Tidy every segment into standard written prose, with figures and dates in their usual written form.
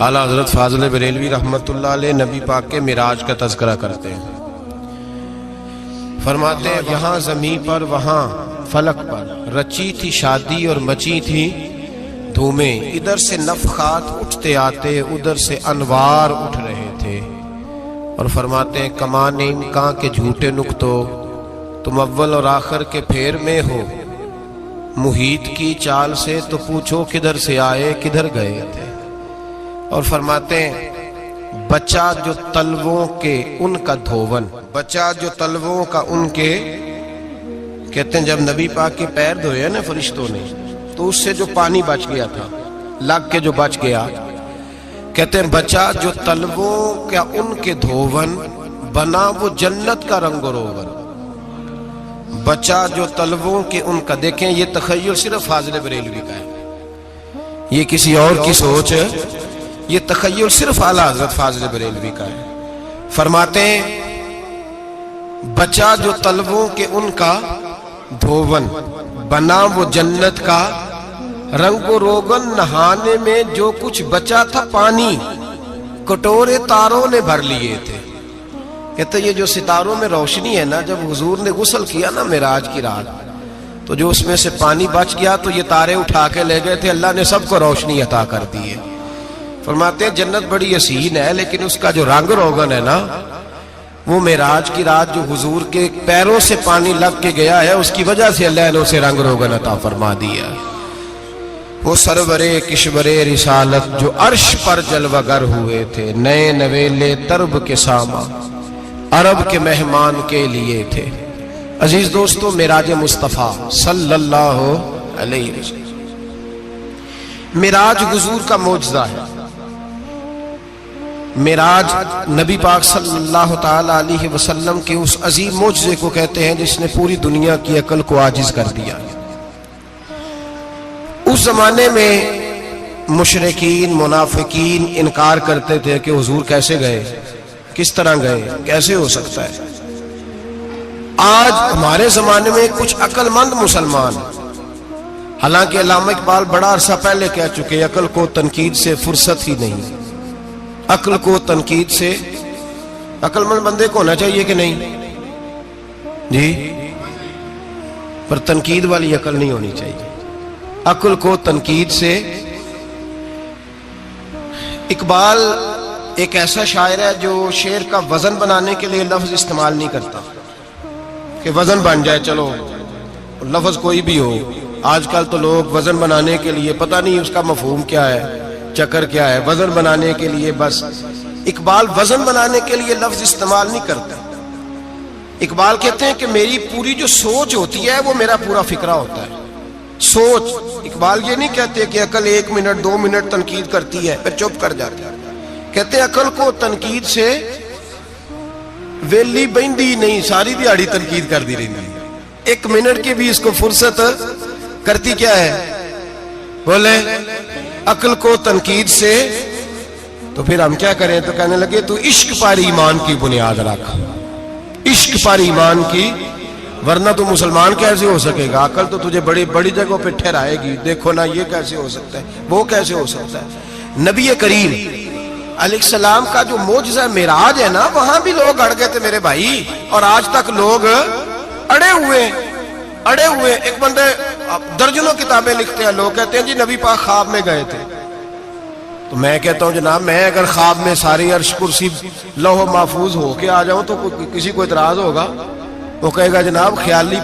اعلیٰ حضرت فاضل بریلوی رحمۃ اللہ علیہ نبی پاک کے معراج کا تذکرہ کرتے ہیں. فرماتے ہیں یہاں زمین پر وہاں فلک پر رچی تھی شادی اور مچی تھی دھومیں، ادھر سے نفخات اٹھتے آتے ادھر سے انوار اٹھ رہے تھے. اور فرماتے ہیں کمان امکان کے جھوٹے نکتو، تم اول اور آخر کے پھیر میں ہو. محیط کی چال سے تو پوچھو کدھر سے آئے کدھر گئے تھے. اور فرماتے ہیں بچہ جو تلووں کے ان کا دھوون، بچہ جو تلووں کا ان کے، کہتے ہیں جب نبی پاک کے پیر دھوئے نا فرشتوں نے تو اس سے جو پانی بچ گیا تھا لگ کے جو بچ گیا، کہتے ہیں بچہ جو تلووں کا ان کے دھوون بنا وہ جنت کا رنگ و روغن. بچہ جو تلووں کے ان کا، دیکھیں یہ تخیل صرف فاضل بریلوی کا ہے، یہ کسی اور کی سوچ ہے، یہ تخیل صرف اعلیٰ حضرت فاضل بریلوی کا ہے. فرماتے ہیں بچہ جو تلووں کے ان کا دھوون بنا وہ جنت کا رنگ و روغن، نہانے میں جو کچھ بچا تھا پانی کٹورے تاروں نے بھر لیے تھے. کہتے یہ جو ستاروں میں روشنی ہے نا، جب حضور نے غسل کیا نا معراج کی رات تو جو اس میں سے پانی بچ گیا تو یہ تارے اٹھا کے لے گئے تھے، اللہ نے سب کو روشنی عطا کر دی ہے. فرماتے ہیں جنت بڑی حسین ہے لیکن اس کا جو رنگ روغن ہے نا، وہ معراج کی رات جو حضور کے پیروں سے پانی لگ کے گیا ہے اس کی وجہ سے اللہ نے اسے رنگ روغن عطا فرما دیا. وہ سرورے کشورے رسالت جو عرش پر جلوہ گر ہوئے تھے، نئے نویلے ترب کے ساما عرب کے مہمان کے لیے تھے. عزیز دوستو، معراج مصطفیٰ صلی اللہ علیہ وسلم، معراج حضور کا معجزہ ہے. معراج نبی پاک صلی اللہ تعالی علیہ وسلم کے اس عظیم معجزے کو کہتے ہیں جس نے پوری دنیا کی عقل کو عاجز کر دیا. اس زمانے میں مشرکین منافقین انکار کرتے تھے کہ حضور کیسے گئے، کس طرح گئے، کیسے ہو سکتا ہے. آج ہمارے زمانے میں کچھ عقل مند مسلمان، حالانکہ علامہ اقبال بڑا عرصہ پہلے کہہ چکے عقل کو تنقید سے فرصت ہی نہیں. عقل کو تنقید سے، عقل مند بندے کو ہونا چاہیے کہ نہیں جی، پر تنقید والی عقل نہیں ہونی چاہیے. عقل کو تنقید سے، اقبال ایک ایسا شاعر ہے جو شعر کا وزن بنانے کے لیے لفظ استعمال نہیں کرتا کہ وزن بن جائے، چلو لفظ کوئی بھی ہو. آج کل تو لوگ وزن بنانے کے لیے پتہ نہیں اس کا مفہوم کیا ہے، چکر کیا ہے، وزن بنانے کے لیے بس. اقبال وزن بنانے کے لیے لفظ استعمال نہیں کرتا. اقبال کہتے ہیں کہ میری پوری جو سوچ ہوتی ہے وہ میرا پورا فکرہ ہوتا ہے. سوچ، اقبال یہ نہیں کہتے کہ عقل 1 منٹ 2 منٹ تنقید کرتی ہے پھر چپ کر جاتی ہے. کہتے ہیں عقل کو تنقید سے ویلی بہندی نہیں، ساری دیہاڑی تنقید کر دی رہی. 1 منٹ کی بھی اس کو فرصت کرتی کیا ہے، بولے عقل کو تنقید سے. تو پھر ہم کیا کریں، تو کہنے لگے تو عشق پر ایمان کی بنیاد رکھ، عشق پر ایمان کی، ورنہ تو مسلمان کیسے ہو سکے گا. عقل تو تجھے بڑی بڑی جگہوں پہ ٹھہرائے گی، دیکھو نا یہ کیسے ہو سکتا ہے، وہ کیسے ہو سکتا ہے. نبی کریم علیہ السلام کا جو معجزہ معراج ہے نا، وہاں بھی لوگ اڑ گئے تھے میرے بھائی، اور آج تک لوگ اڑے ہوئے. ایک بندے درجنوں کتابیں لکھتے ہیں، لوگ کہتے ہیں جی نبی پاک خواب میں گئے تھے. تو میں کہتا ہوں جناب، میں اگر خواب میں ساری عرش کرسی لوح محفوظ ہو کے آ جاؤں تو کسی کو اعتراض ہوگا؟ وہ کہے گا جناب خیالی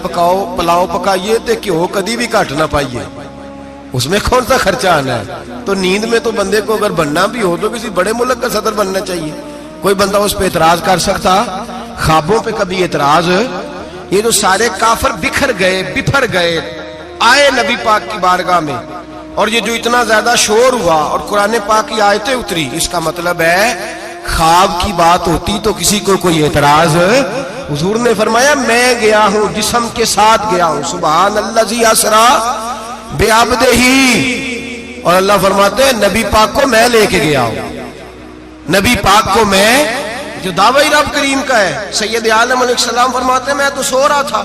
پلاؤ پکائیے تے کیوں کدی بھی گھٹ نہ پائیے، اس میں کون سا خرچہ آنا ہے. تو نیند میں تو بندے کو اگر بننا بھی ہو تو کسی بڑے ملک کا صدر بننا چاہیے. کوئی بندہ اس پہ اعتراض کر سکتا؟ خوابوں پہ کبھی اعتراض؟ یہ جو سارے کافر بکھر گئے آئے نبی پاک کی بارگاہ میں، اور یہ جو اتنا زیادہ شور ہوا اور قرآن پاک کی آیتیں اتری، اس کا مطلب ہے خواب کی بات ہوتی تو کسی کو کوئی اعتراض. حضور نے فرمایا میں گیا ہوں، جسم کے ساتھ گیا ہوں، سبحان الذی اسری بعبدہ، اور اللہ فرماتے ہیں نبی پاک کو میں لے کے گیا ہوں. نبی پاک کو میں، جو دعوی رب کریم کا ہے. سید عالم علیہ السلام فرماتے ہیں میں تو سو رہا تھا،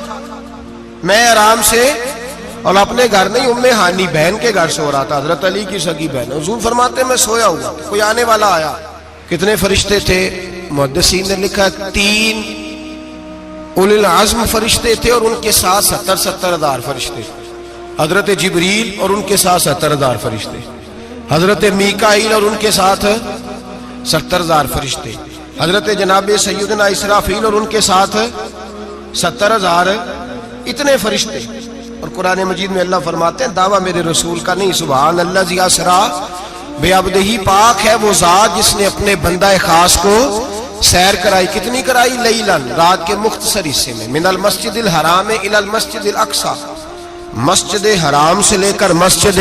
میں آرام سے اور اپنے گھر نہیں ام ہانی بہن کے گھر سو رہا تھا، حضرت علی کی سگی بہن. حضور فرماتے ہیں میں سویا ہوا، کوئی آنے والا آیا. کتنے فرشتے تھے؟ محدثین نے لکھا 3 اولی العزم فرشتے تھے اور ان کے ساتھ 70 ہزار فرشتے. حضرت جبریل اور ان کے ساتھ 70 ہزار فرشتے، حضرت میکائیل اور ان کے ساتھ 70 ہزار فرشتے، حضرت جناب سیدنا اسرافیل اور ان کے ساتھ 70 ہزار. اتنے فرشتے. اور قرآن مجید میں اللہ فرماتے ہیں دعویٰ میرے رسول کا نہیں، سبحان اللہ ذی اسرا بے عبدہی، پاک ہے وہ ذات جس نے اپنے بندہ خاص کو سیر کرائی. کتنی کرائی؟ لیلن، رات کے مختصر حصے میں. من المسجد الحرام الی المسجد الاقصی، مسجد حرام سے لے کر مسجد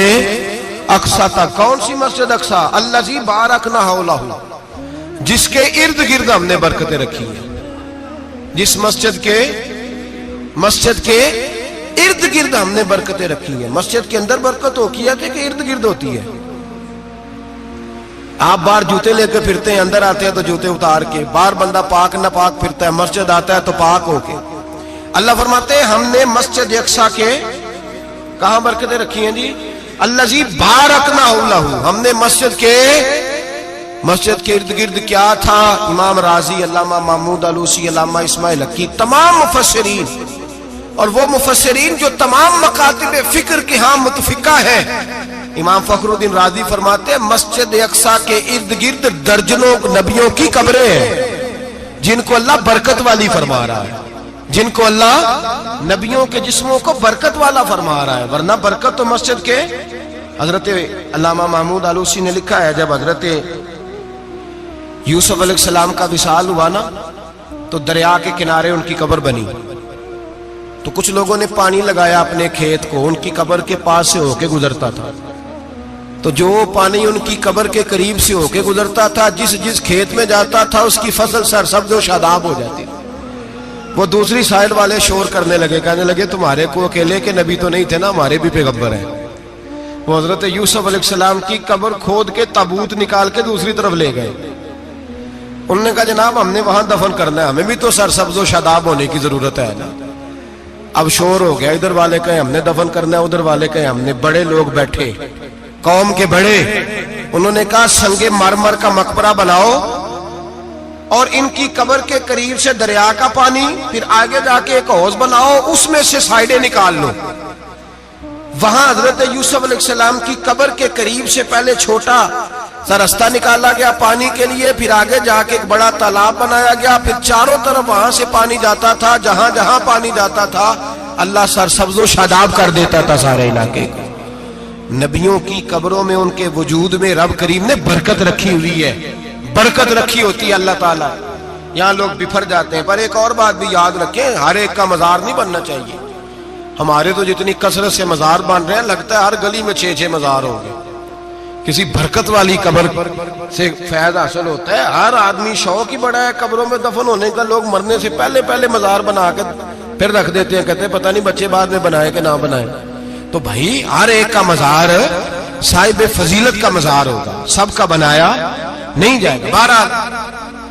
اقصی تک. کون سی مسجد اقصی؟ الذی بارکنا حولہ، جس کے ارد گرد ہم نے برکتیں رکھی ہیں. جس مسجد کے ارد گرد ہم نے برکتیں رکھی ہیں. مسجد کے اندر برکت ہوتی ہے کہ ارد گرد ہوتی ہے؟ آپ باہر جوتے لے کے پھرتے ہیں، اندر آتے ہیں تو جوتے اتار کے. باہر بندہ پاک نہ پاک پھرتا ہے، مسجد آتا ہے تو پاک ہو کے. اللہ فرماتے ہیں ہم نے مسجد اقصی کے کہاں برکتیں رکھی ہیں جی؟ الذی بارکنا حولہ، ہم نے مسجد کے ارد گرد کیا تھا؟ امام راضی، علامہ محمود آلوسی، علامہ اسماعیل حقی، تمام مفسرین، اور وہ مفسرین جو تمام مکاتب فکر کے ہاں متفقہ ہیں. امام فخر الدین رازی فرماتے ہیں مسجد اقصی کے ارد گرد درجنوں نبیوں کی قبریں ہیں جن کو اللہ برکت والی فرما رہا ہے، جن کو اللہ نبیوں کے جسموں کو برکت والا فرما رہا ہے. ورنہ برکت تو مسجد کے. حضرت علامہ محمود آلوسی نے لکھا ہے جب حضرت یوسف علیہ السلام کا وصال ہوا نا تو دریا کے کنارے ان کی قبر بنی. تو کچھ لوگوں نے پانی لگایا اپنے کھیت کو، ان کی قبر کے پاس سے ہو کے گزرتا تھا. تو جو پانی ان کی قبر کے قریب سے ہو کے گزرتا تھا، جس کھیت میں جاتا تھا اس کی فصل سرسبز و شاداب ہو جاتی. وہ دوسری سائیڈ والے شور کرنے لگے، کہنے لگے تمہارے کو اکیلے کے نبی تو نہیں تھے نا، ہمارے بھی پیغمبر ہیں. وہ حضرت یوسف علیہ السلام کی قبر کھود کے تابوت نکال کے دوسری طرف لے گئے. انہوں نے کہا جناب ہم نے وہاں دفن کرنا ہے، ہمیں بھی تو سرسبز و شاداب ہونے کی ضرورت ہے نا. اب شور ہو گیا، ادھر والے کہیں ہم نے دفن کرنا ہے، ادھر والے کہیں ہم نے. بڑے لوگ بیٹھے، قوم کے بڑے، انہوں نے کہا سنگ مرمر کا مقبرہ بناؤ اور ان کی قبر کے قریب سے دریا کا پانی، پھر آگے جا کے ایک حوض بناؤ، اس میں سے سائیڈیں نکال لو. وہاں حضرت یوسف علیہ السلام کی قبر کے قریب سے پہلے چھوٹا سا راستہ نکالا گیا پانی کے لیے، پھر آگے جا کے ایک بڑا تالاب بنایا گیا، پھر چاروں طرف وہاں سے پانی جاتا تھا. جہاں جہاں پانی جاتا تھا اللہ سرسبز و شاداب کر دیتا تھا سارے علاقے کو. نبیوں کی قبروں میں ان کے وجود میں رب کریم نے برکت رکھی ہوئی ہے، برکت رکھی ہوتی ہے اللہ تعالیٰ. یہاں لوگ بفر جاتے ہیں. پر ایک اور بات بھی یاد رکھیں، ہر ایک کا مزار نہیں بننا چاہیے. ہمارے تو جتنی کثرت سے مزار بن رہے ہیں لگتا ہے ہر گلی میں 6 مزار ہوں گے. کسی برکت والی قبر سے فیض حاصل ہوتا ہے. ہر آدمی شوق ہی بڑا ہے قبروں میں دفن ہونے کا. لوگ مرنے سے پہلے مزار بنا کے پھر رکھ دیتے ہیں، کہتے ہیں پتہ نہیں بچے بعد میں بنائے کہ نہ بنائے. تو بھائی ہر ایک کا مزار صاحب فضیلت کا مزار ہوگا، سب کا بنایا نہیں جائے گا. بہرحال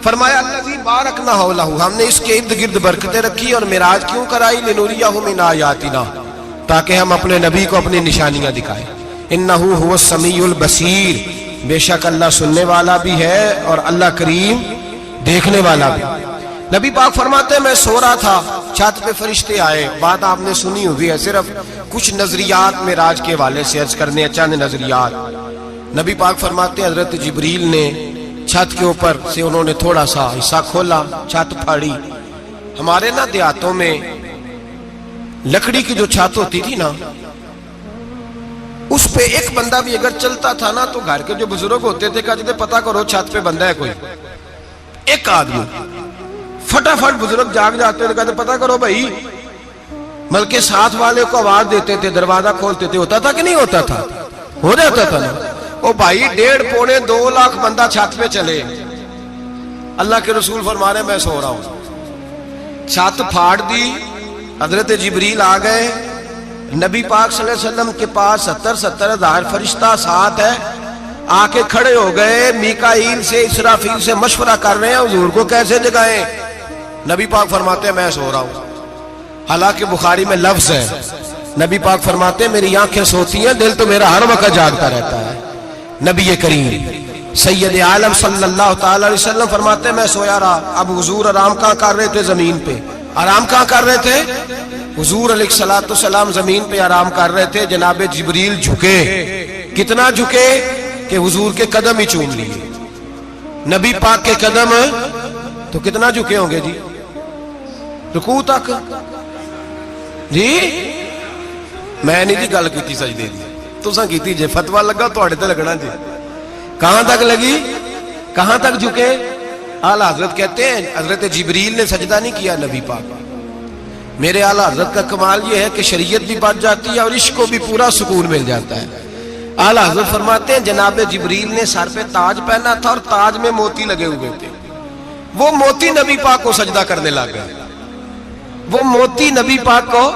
فرمایا الذی بارکنا حولہ، ہم نے اس کے ارد گرد برکتیں رکھی. اور معراج کیوں کرائی؟ لنوریہ من آیاتنا، تاکہ ہم اپنے نبی کو اپنی نشانیاں دکھائیں. انہ هو السمیع البصیر، بے شک اللہ سننے والا بھی ہے اور اللہ کریم دیکھنے والا بھی. نبی پاک فرماتے ہیں میں سو رہا تھا، چھت پہ فرشتے آئے. بات آپ نے سنی ہوئی ہے، صرف کچھ نظریات معراج کے حوالے سے عرض کرنے، چند نظریات. نبی پاک فرماتے ہیں حضرت جبریل نے چھت کے اوپر سے انہوں نے تھوڑا سا حصہ کھولا، چھت پھاڑی. ہمارے نا دیہاتوں میں لکڑی کی جو چھت ہوتی تھی نا، اس پہ ایک بندہ بھی اگر چلتا تھا نا تو گھر کے جو بزرگ ہوتے تھے کہتے تھے پتہ کرو چھت پہ بندہ ہے کوئی. ایک آدمی فٹافٹ بزرگ جاگ جاتے تھے، کہتے پتہ کرو بھائی. بلکہ ساتھ والے کو آواز دیتے تھے، دروازہ کھولتے تھے. ہوتا تھا کہ نہیں ہوتا تھا؟ ہو جاتا تھا نا. او بھائی 1.5 پونے 2 لاکھ بندہ چھت پہ چلے. اللہ کے رسول فرما رہے میں سو رہا ہوں. چھت پھاڑ دی، حضرت جبریل آ گئے. نبی پاک صلی اللہ علیہ وسلم کے پاس 70 ہزار فرشتہ ساتھ ہے، آ کے کھڑے ہو گئے. میکائیل سے اسرافیل سے مشورہ کر رہے ہیں حضور کو کیسے جگائیں. نبی پاک فرماتے ہیں میں سو رہا ہوں. حالانکہ بخاری میں لفظ ہے نبی پاک فرماتے ہیں میری آنکھیں سوتی ہیں، دل تو میرا ہر وقت جاگتا رہتا ہے۔ نبی کریم سید عالم صلی اللہ تعالی علیہ وسلم فرماتے ہیں میں سویا رہا، اب حضور آرام کہاں کر رہے تھے؟ زمین پہ۔ آرام کہاں کر رہے تھے؟ حضور علیہ الصلوۃ والسلام زمین پہ آرام کر رہے تھے، جناب جبریل جھکے، کتنا جھکے کہ حضور کے قدم ہی چوم لیے۔ نبی پاک کے قدم تو کتنا جھکے ہوں گے جی؟ رکوع تک جی؟ میں نہیں جی گل کی سجدے دی، تساں کیتی جے، فتویٰ لگا تواڈے تے لگنا جی۔ کہاں تک لگی؟ کہاں تک جھکے؟ اعلیٰ حضرت کہتے ہیں حضرت جبریل نے سجدہ نہیں کیا نبی پاک۔ میرے اعلیٰ حضرت کا کمال یہ ہے کہ شریعت بھی بچ جاتی ہے اور عشق کو بھی پورا سکون مل جاتا ہے۔ اعلیٰ حضرت فرماتے ہیں جناب جبریل نے سر پہ تاج پہنا تھا اور تاج میں موتی لگے ہوئے تھے، وہ موتی نبی پاک کو سجدہ کرنے لگ گئے، وہ موتی نبی پاک کو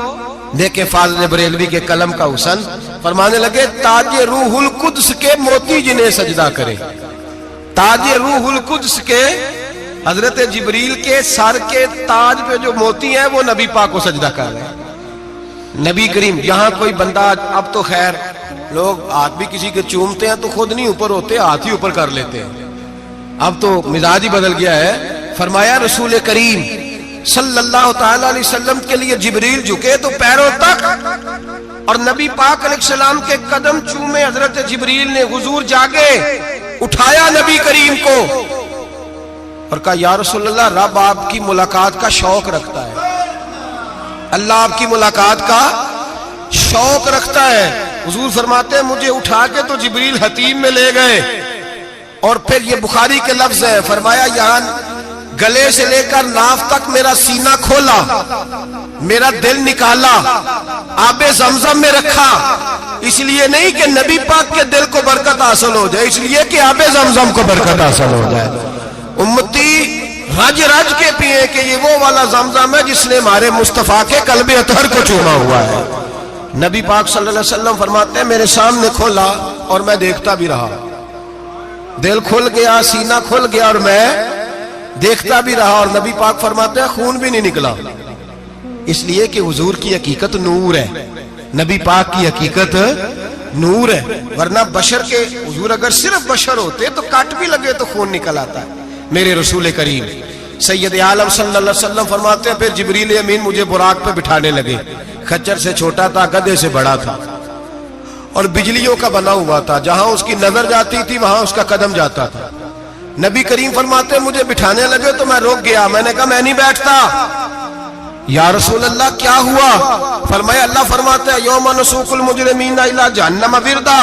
دیکھیں۔ فاضل بریلوی کے قلم کا حسن فرمانے لگے تاج روح القدس کے موتی جنہیں سجدہ کرے، تاج روح القدس کے حضرت جبریل کے سر کے تاج پہ جو موتی ہیں وہ نبی پاک کو سجدہ کر رہے ہیں۔ نبی کریم یہاں کوئی بندہ، اب تو خیر لوگ ہاتھ بھی کسی کے چومتے ہیں تو خود نہیں اوپر ہوتے، ہاتھ ہی اوپر کر لیتے ہیں، اب تو مزاج ہی بدل گیا ہے۔ فرمایا رسول کریم صلی اللہ تعالی علیہ وسلم کے لیے جبریل جھکے تو پیروں تک، اور نبی پاک علیہ السلام کے قدم چومے حضرت جبریل نے۔ حضور جاگے، اٹھایا نبی کریم کو اور کہا یا رسول اللہ، رب آپ کی ملاقات کا شوق رکھتا ہے، اللہ آپ کی ملاقات کا شوق رکھتا ہے۔ حضور فرماتے ہیں مجھے اٹھا کے تو جبریل حتیم میں لے گئے، اور پھر یہ بخاری کے لفظ ہے، فرمایا یہاں گلے سے لے کر ناف تک میرا سینہ کھولا، میرا دل نکالا، آب زمزم میں رکھا، اس لیے نہیں کہ نبی پاک کے دل کو برکت حاصل ہو جائے، اس لیے کہ آب زمزم کو برکت حاصل ہو جائے۔ امتی رج رج کے پیئے کہ یہ وہ والا زمزم ہے جس نے ہمارے مصطفیٰ کے قلب اطہر کو چوما ہوا ہے۔ نبی پاک صلی اللہ علیہ وسلم فرماتے ہیں میرے سامنے کھولا اور میں دیکھتا بھی رہا، دل کھل گیا، سینہ کھل گیا اور میں دیکھتا بھی رہا، اور نبی پاک فرماتے ہیں خون بھی نہیں نکلا، اس لیے کہ حضور کی حقیقت نور ہے، نبی پاک کی حقیقت نور ہے، ورنہ بشر کے حضور اگر صرف بشر ہوتے تو کٹ بھی لگے تو خون نکل آتا ہے۔ میرے رسول کریم سید عالم صلی اللہ علیہ وسلم فرماتے ہیں پھر جبریل امین مجھے براق پہ بٹھانے لگے، خچر سے چھوٹا تھا، گدھے سے بڑا تھا، اور بجلیوں کا بنا ہوا تھا، جہاں اس کی نظر جاتی تھی وہاں اس کا قدم جاتا تھا۔ نبی کریم فرماتے ہیں مجھے بٹھانے لگے تو میں رک گیا، میں نے کہا میں نہیں بیٹھتا۔ یا رسول اللہ کیا ہوا؟ فرمایا اللہ فرماتا ہے یوم نسوق المجرمین الی جہنم وردا،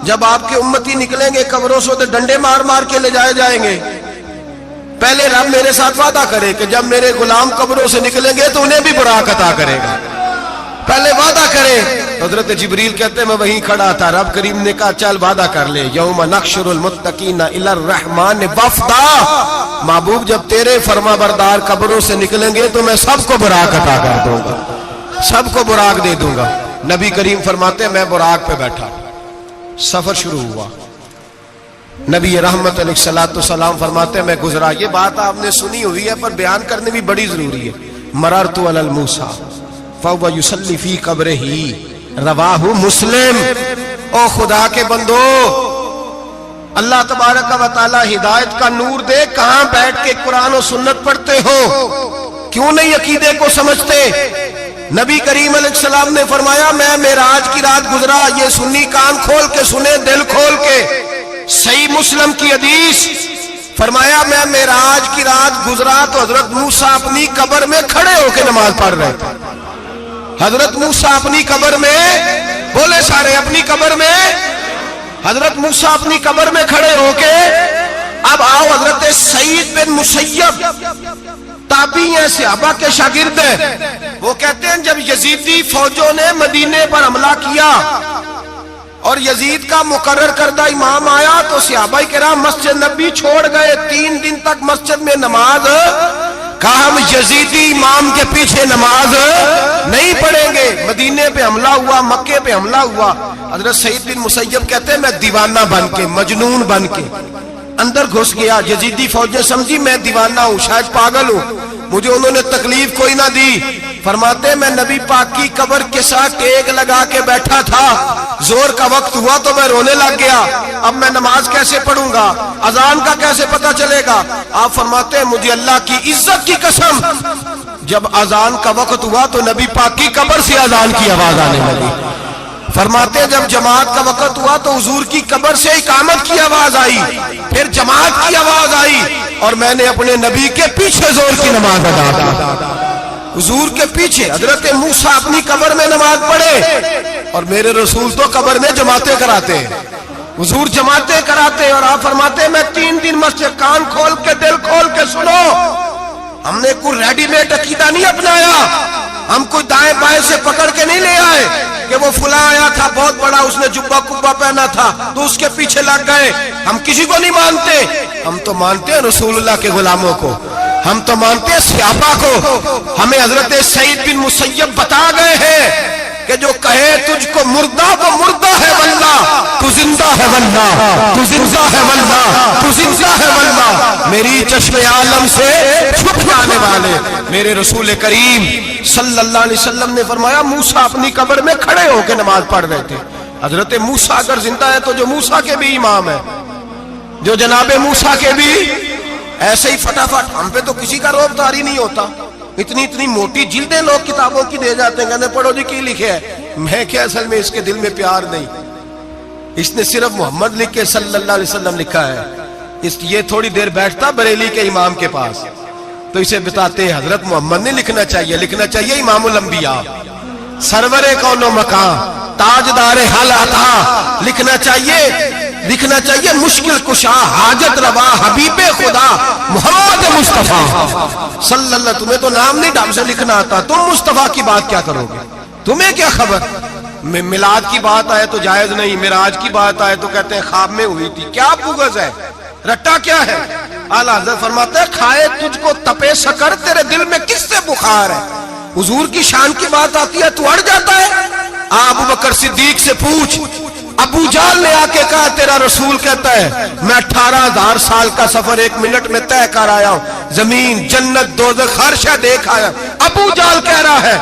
جب آپ کے امتی نکلیں گے قبروں سے تو ڈنڈے مار مار کے لے جائے جائیں گے۔ پہلے رب میرے ساتھ وعدہ کرے کہ جب میرے غلام قبروں سے نکلیں گے تو انہیں بھی براق عطا کرے گا، پہلے وعدہ کرے۔ حضرت جبریل کہتے ہیں میں وہیں کھڑا تھا، رب کریم نے کہا چل وعدہ کر لے، یوم نحشر المتقین الی الرحمن وفدا، محبوب جب تیرے فرما بردار قبروں سے نکلیں گے تو میں سب کو براق عطا کر دوں گا، سب کو براق دے دوں گا۔ نبی کریم فرماتے ہیں میں براق پہ بیٹھا، سفر شروع ہوا، نبی رحمت علیہ الصلوۃ والسلام فرماتے ہیں میں گزرا۔ یہ بات آپ نے سنی ہوئی ہے پر بیان کرنے بھی بڑی ضروری ہے۔ مررت علی الموسیٰ فہو یصلی فی قبرہ، رواہ مسلم۔ او خدا کے بندو، اللہ تبارک و تعالی ہدایت کا نور دے، کہاں بیٹھ کے قرآن و سنت پڑھتے ہو؟ کیوں نہیں عقیدے کو سمجھتے؟ نبی کریم علیہ السلام نے فرمایا میں معراج کی رات گزرا، یہ سنی کان کھول کے سنے، دل کھول کے، صحیح مسلم کی حدیث، فرمایا میں معراج کی رات گزرا تو حضرت موسیٰ اپنی قبر میں کھڑے ہو کے نماز پڑھ رہے تھے۔ حضرت موسیٰ اپنی قبر میں، بولے سارے اپنی قبر میں، حضرت موسیٰ اپنی قبر میں کھڑے ہو کے۔ اب آؤ حضرت سعید بن مسیب تابعی ہیں، صحابہ کے شاگرد ہیں، وہ کہتے ہیں جب یزیدی فوجوں نے مدینے پر حملہ کیا اور یزید کا مقرر کردہ امام آیا تو صحابہ کرام مسجد نبی چھوڑ گئے، 3 دن تک مسجد میں نماز، کہا ہم یزیدی امام کے پیچھے نماز نہیں پڑھیں گے۔ مدینے پہ حملہ ہوا، مکے پہ حملہ ہوا، حضرت سعید بن مسیب کہتے ہیں میں دیوانہ بن کے، مجنون بن کے اندر گھس گیا۔ یزیدی فوجیں سمجھی میں دیوانہ ہوں، شاید پاگل ہوں، مجھے انہوں نے تکلیف کوئی نہ دی۔ فرماتے میں نبی پاک کی قبر کے ساتھ ٹیک لگا کے بیٹھا تھا، زور کا وقت ہوا تو میں رونے لگ گیا، اب میں نماز کیسے پڑھوں گا، اذان کا کیسے پتہ چلے گا؟ آپ فرماتے ہیں مجھے اللہ کی عزت کی قسم، جب اذان کا وقت ہوا تو نبی پاک کی قبر سے اذان کی آواز آنے لگی۔ فرماتے ہیں جب جماعت کا وقت ہوا تو حضور کی قبر سے اقامت کی آواز آئی، پھر جماعت کی آواز آئی، اور میں نے اپنے نبی کے پیچھے زور کی نماز ادا کی۔ حضور کے پیچھے حضرت موسیٰ اپنی قبر میں نماز پڑھے، اور میرے رسول تو قبر میں جماعتیں کراتے ہیں، حضور جماعتیں کراتے ہیں، اور آپ فرماتے ہیں میں 3 دن مسجد، کان کھول کے دل کھول کے سنو، ہم نے کوئی ریڈی میڈ عقیدہ نہیں اپنایا، ہم کوئی دائیں بائیں سے پکڑ کے نہیں لے آئے کہ وہ فلاں آیا تھا بہت بڑا، اس نے جبہ کبہ پہنا تھا تو اس کے پیچھے لگ گئے۔ ہم کسی کو نہیں مانتے، ہم تو مانتے ہیں رسول اللہ کے غلاموں کو، ہم تو مانتے ہیں صحابہ کو۔ ہمیں حضرت سعید بن مسیب بتا گئے ہیں کہ جو کہے تجھ کو مردہ وہ مردہ ہے واللہ، تو زندہ ہے واللہ، تو زندہ ہے واللہ، تو زندہ ہے واللہ، میری چشم عالم سے چھپ جانے والے میرے رسول کریم صلی اللہ علیہ وسلم نے فرمایا موسیٰ اپنی قبر میں کھڑے ہو کے نماز پڑھ رہے تھے۔ حضرت موسیٰ اگر زندہ ہے تو جو موسیٰ کے بھی امام ہے، جو جناب موسیٰ کے بھی ایسے ہی فٹافٹ، ہم پہ تو کسی کا روب داری نہیں ہوتا، اتنی موٹی جلدیں لوگ کتابوں کی دے جاتے ہیں، کہتے پڑھو جی کی لکھے ہے، میں کیا اصل میں اس کے دل میں پیار نہیں، اس نے صرف محمد لکھ کے صلی اللہ علیہ وسلم لکھا ہے، یہ تھوڑی دیر بیٹھتا بریلی کے امام کے پاس تو اسے بتاتے ہیں حضرت محمد نے لکھنا چاہیے، لکھنا چاہیے امام الانبیاء، سرور کون و مکان، تاجدار حل عطا، لکھنا چاہیے مشکل کشا، حاجت روا، حبیب خدا محمد مصطفیٰ صلی اللہ۔ تمہیں تو نام نہیں ڈھنگ سے لکھنا آتا، تم مصطفیٰ کی بات کیا کرو گے، تمہیں کیا خبر؟ میلاد کی بات آئے تو جائز نہیں، معراج کی بات آئے تو کہتے ہیں خواب میں ہوئی تھی، کیا بغض ہے، رٹا کیا ہے؟ اعلیٰ حضرت فرماتے ہیں کھائے تجھ کو تپے سکر، تیرے دل میں کس سے بخار ہے؟ حضور کی شان کی بات آتی ہے تو اڑ جاتا ہے۔ ابو بکر صدیق سے پوچھ، ابو جہل نے آ کے کہا تیرا رسول کہتا ہے میں 18,000 سال کا سفر 1 منٹ میں طے کر آیا ہوں، زمین جنت دوزخ ہر شے دیکھ آیا، ابو جہل کہہ رہا ہے۔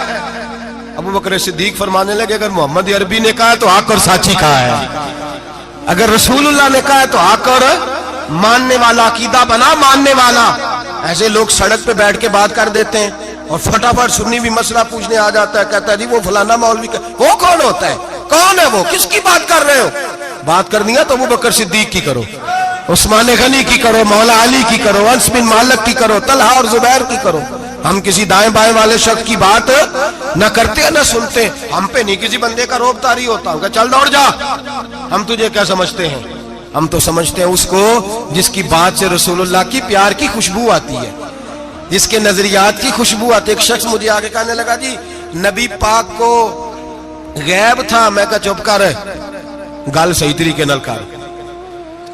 ابو بکر صدیق فرمانے لگے اگر محمد عربی نے کہا تو حق اور سچی کہا ہے، اگر رسول اللہ نے کہا تو حق اور ماننے والا، عقیدہ بنا ماننے والا۔ ایسے لوگ سڑک پہ بیٹھ کے بات کر دیتے ہیں اور فٹافٹ سنی بھی مسئلہ پوچھنے آ جاتا ہے، کہتا ہے جی وہ فلانا مولوی کا، وہ کون ہوتا ہے، کون ہے وہ، کس کی بات کر رہے ہو؟ بات کرنی ہے تو ابو بکر صدیق کی کرو، عثمان غنی کی کرو، مولا علی کی کرو، انس بن مالک کی کرو، طلحہ اور زبیر کی کرو۔ ہم کسی دائیں بائیں والے شخص کی بات نہ کرتے نہ سنتے، ہم پہ نہیں کسی بندے کا روب طاری ہوتا ہوں کہ چل دوڑ جا، ہم تجھے کیا سمجھتے ہیں؟ ہم تو سمجھتے ہیں اس کو جس کی بات سے رسول اللہ کی پیار کی خوشبو آتی ہے، جس کے نظریات کی خوشبو آتی ہے۔ ایک شخص مجھے آگے کہنے لگا جی نبی پاک کو غیب تھا، میں کہا چپ کر، گل صحیح طریقے نال کر،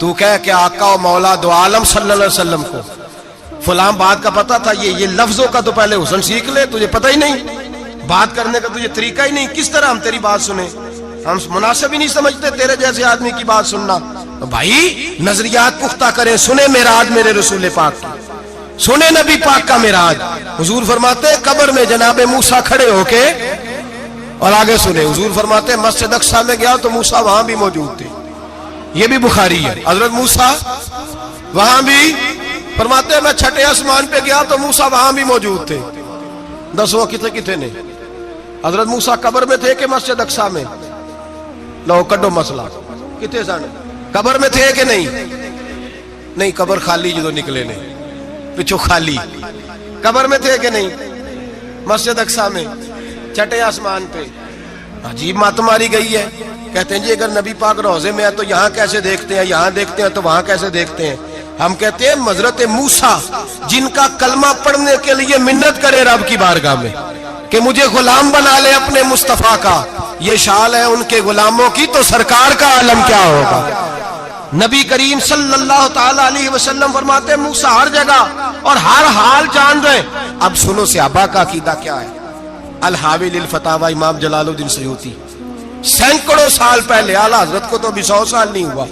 تو کہہ کہ آقا و مولا دو عالم صلی اللہ علیہ وسلم کو فلاں بات کا پتہ تھا، یہ لفظوں کا تو پہلے حسن سیکھ لے، تجھے پتہ ہی نہیں، بات کرنے کا تجھے طریقہ ہی نہیں، کس طرح ہم تیری بات سنیں؟ ہم مناسب ہی نہیں سمجھتے تیرے جیسے آدمی کی بات سننا۔ بھائی نظریات پختہ کریں، سنیں معراج میرے رسول پاک کی، سنیں نبی پاک کا معراج۔ حضور فرماتے ہیں قبر میں جناب موسیٰ کھڑے ہو کے، اور آگے سنیں حضور فرماتے ہیں مسجد اقصیٰ میں گیا تو موسیٰ وہاں بھی موجود تھے، یہ بھی بخاری ہے، حضرت موسیٰ وہاں بھی، فرماتے ہیں میں 6 آسمان پہ گیا تو موسیٰ وہاں بھی موجود تھے۔ دسو کتنے نے حضرت موسیٰ قبر میں تھے کہ مسجد اقصیٰ میں؟ لو کڈو مسئلہ، کتنے سن قبر میں تھے کہ نہیں؟ قبر خالی جو نکلے نے پچھو خالی، قبر میں تھے کہ نہیں؟ مسجد اقصیٰ میں 6 آسمان پہ۔ عجیب بات ماری گئی ہے، کہتے ہیں جی اگر نبی پاک روضے میں ہے تو یہاں کیسے دیکھتے ہیں، یہاں دیکھتے ہیں تو وہاں کیسے دیکھتے ہیں؟ ہم کہتے ہیں حضرت موسیٰ جن کا کلمہ پڑھنے کے لیے منت کرے رب کی بارگاہ میں کہ مجھے غلام بنا لے اپنے مصطفیٰ کا، یہ شان ہے ان کے غلاموں کی، تو سرکار کا عالم کیا ہوگا؟ نبی کریم صلی اللہ تعالی علیہ وسلم فرماتے ہیں موسیٰ ہر جگہ اور ہر حال جان رہے۔ اب سنو صحابہ کا عقیدہ کیا ہے۔ الحاوی للفتاوی امام جلال الدین سیوطی، سینکڑوں سال پہلے، اعلیٰ حضرت کو تو ابھی 100 سال نہیں ہوا،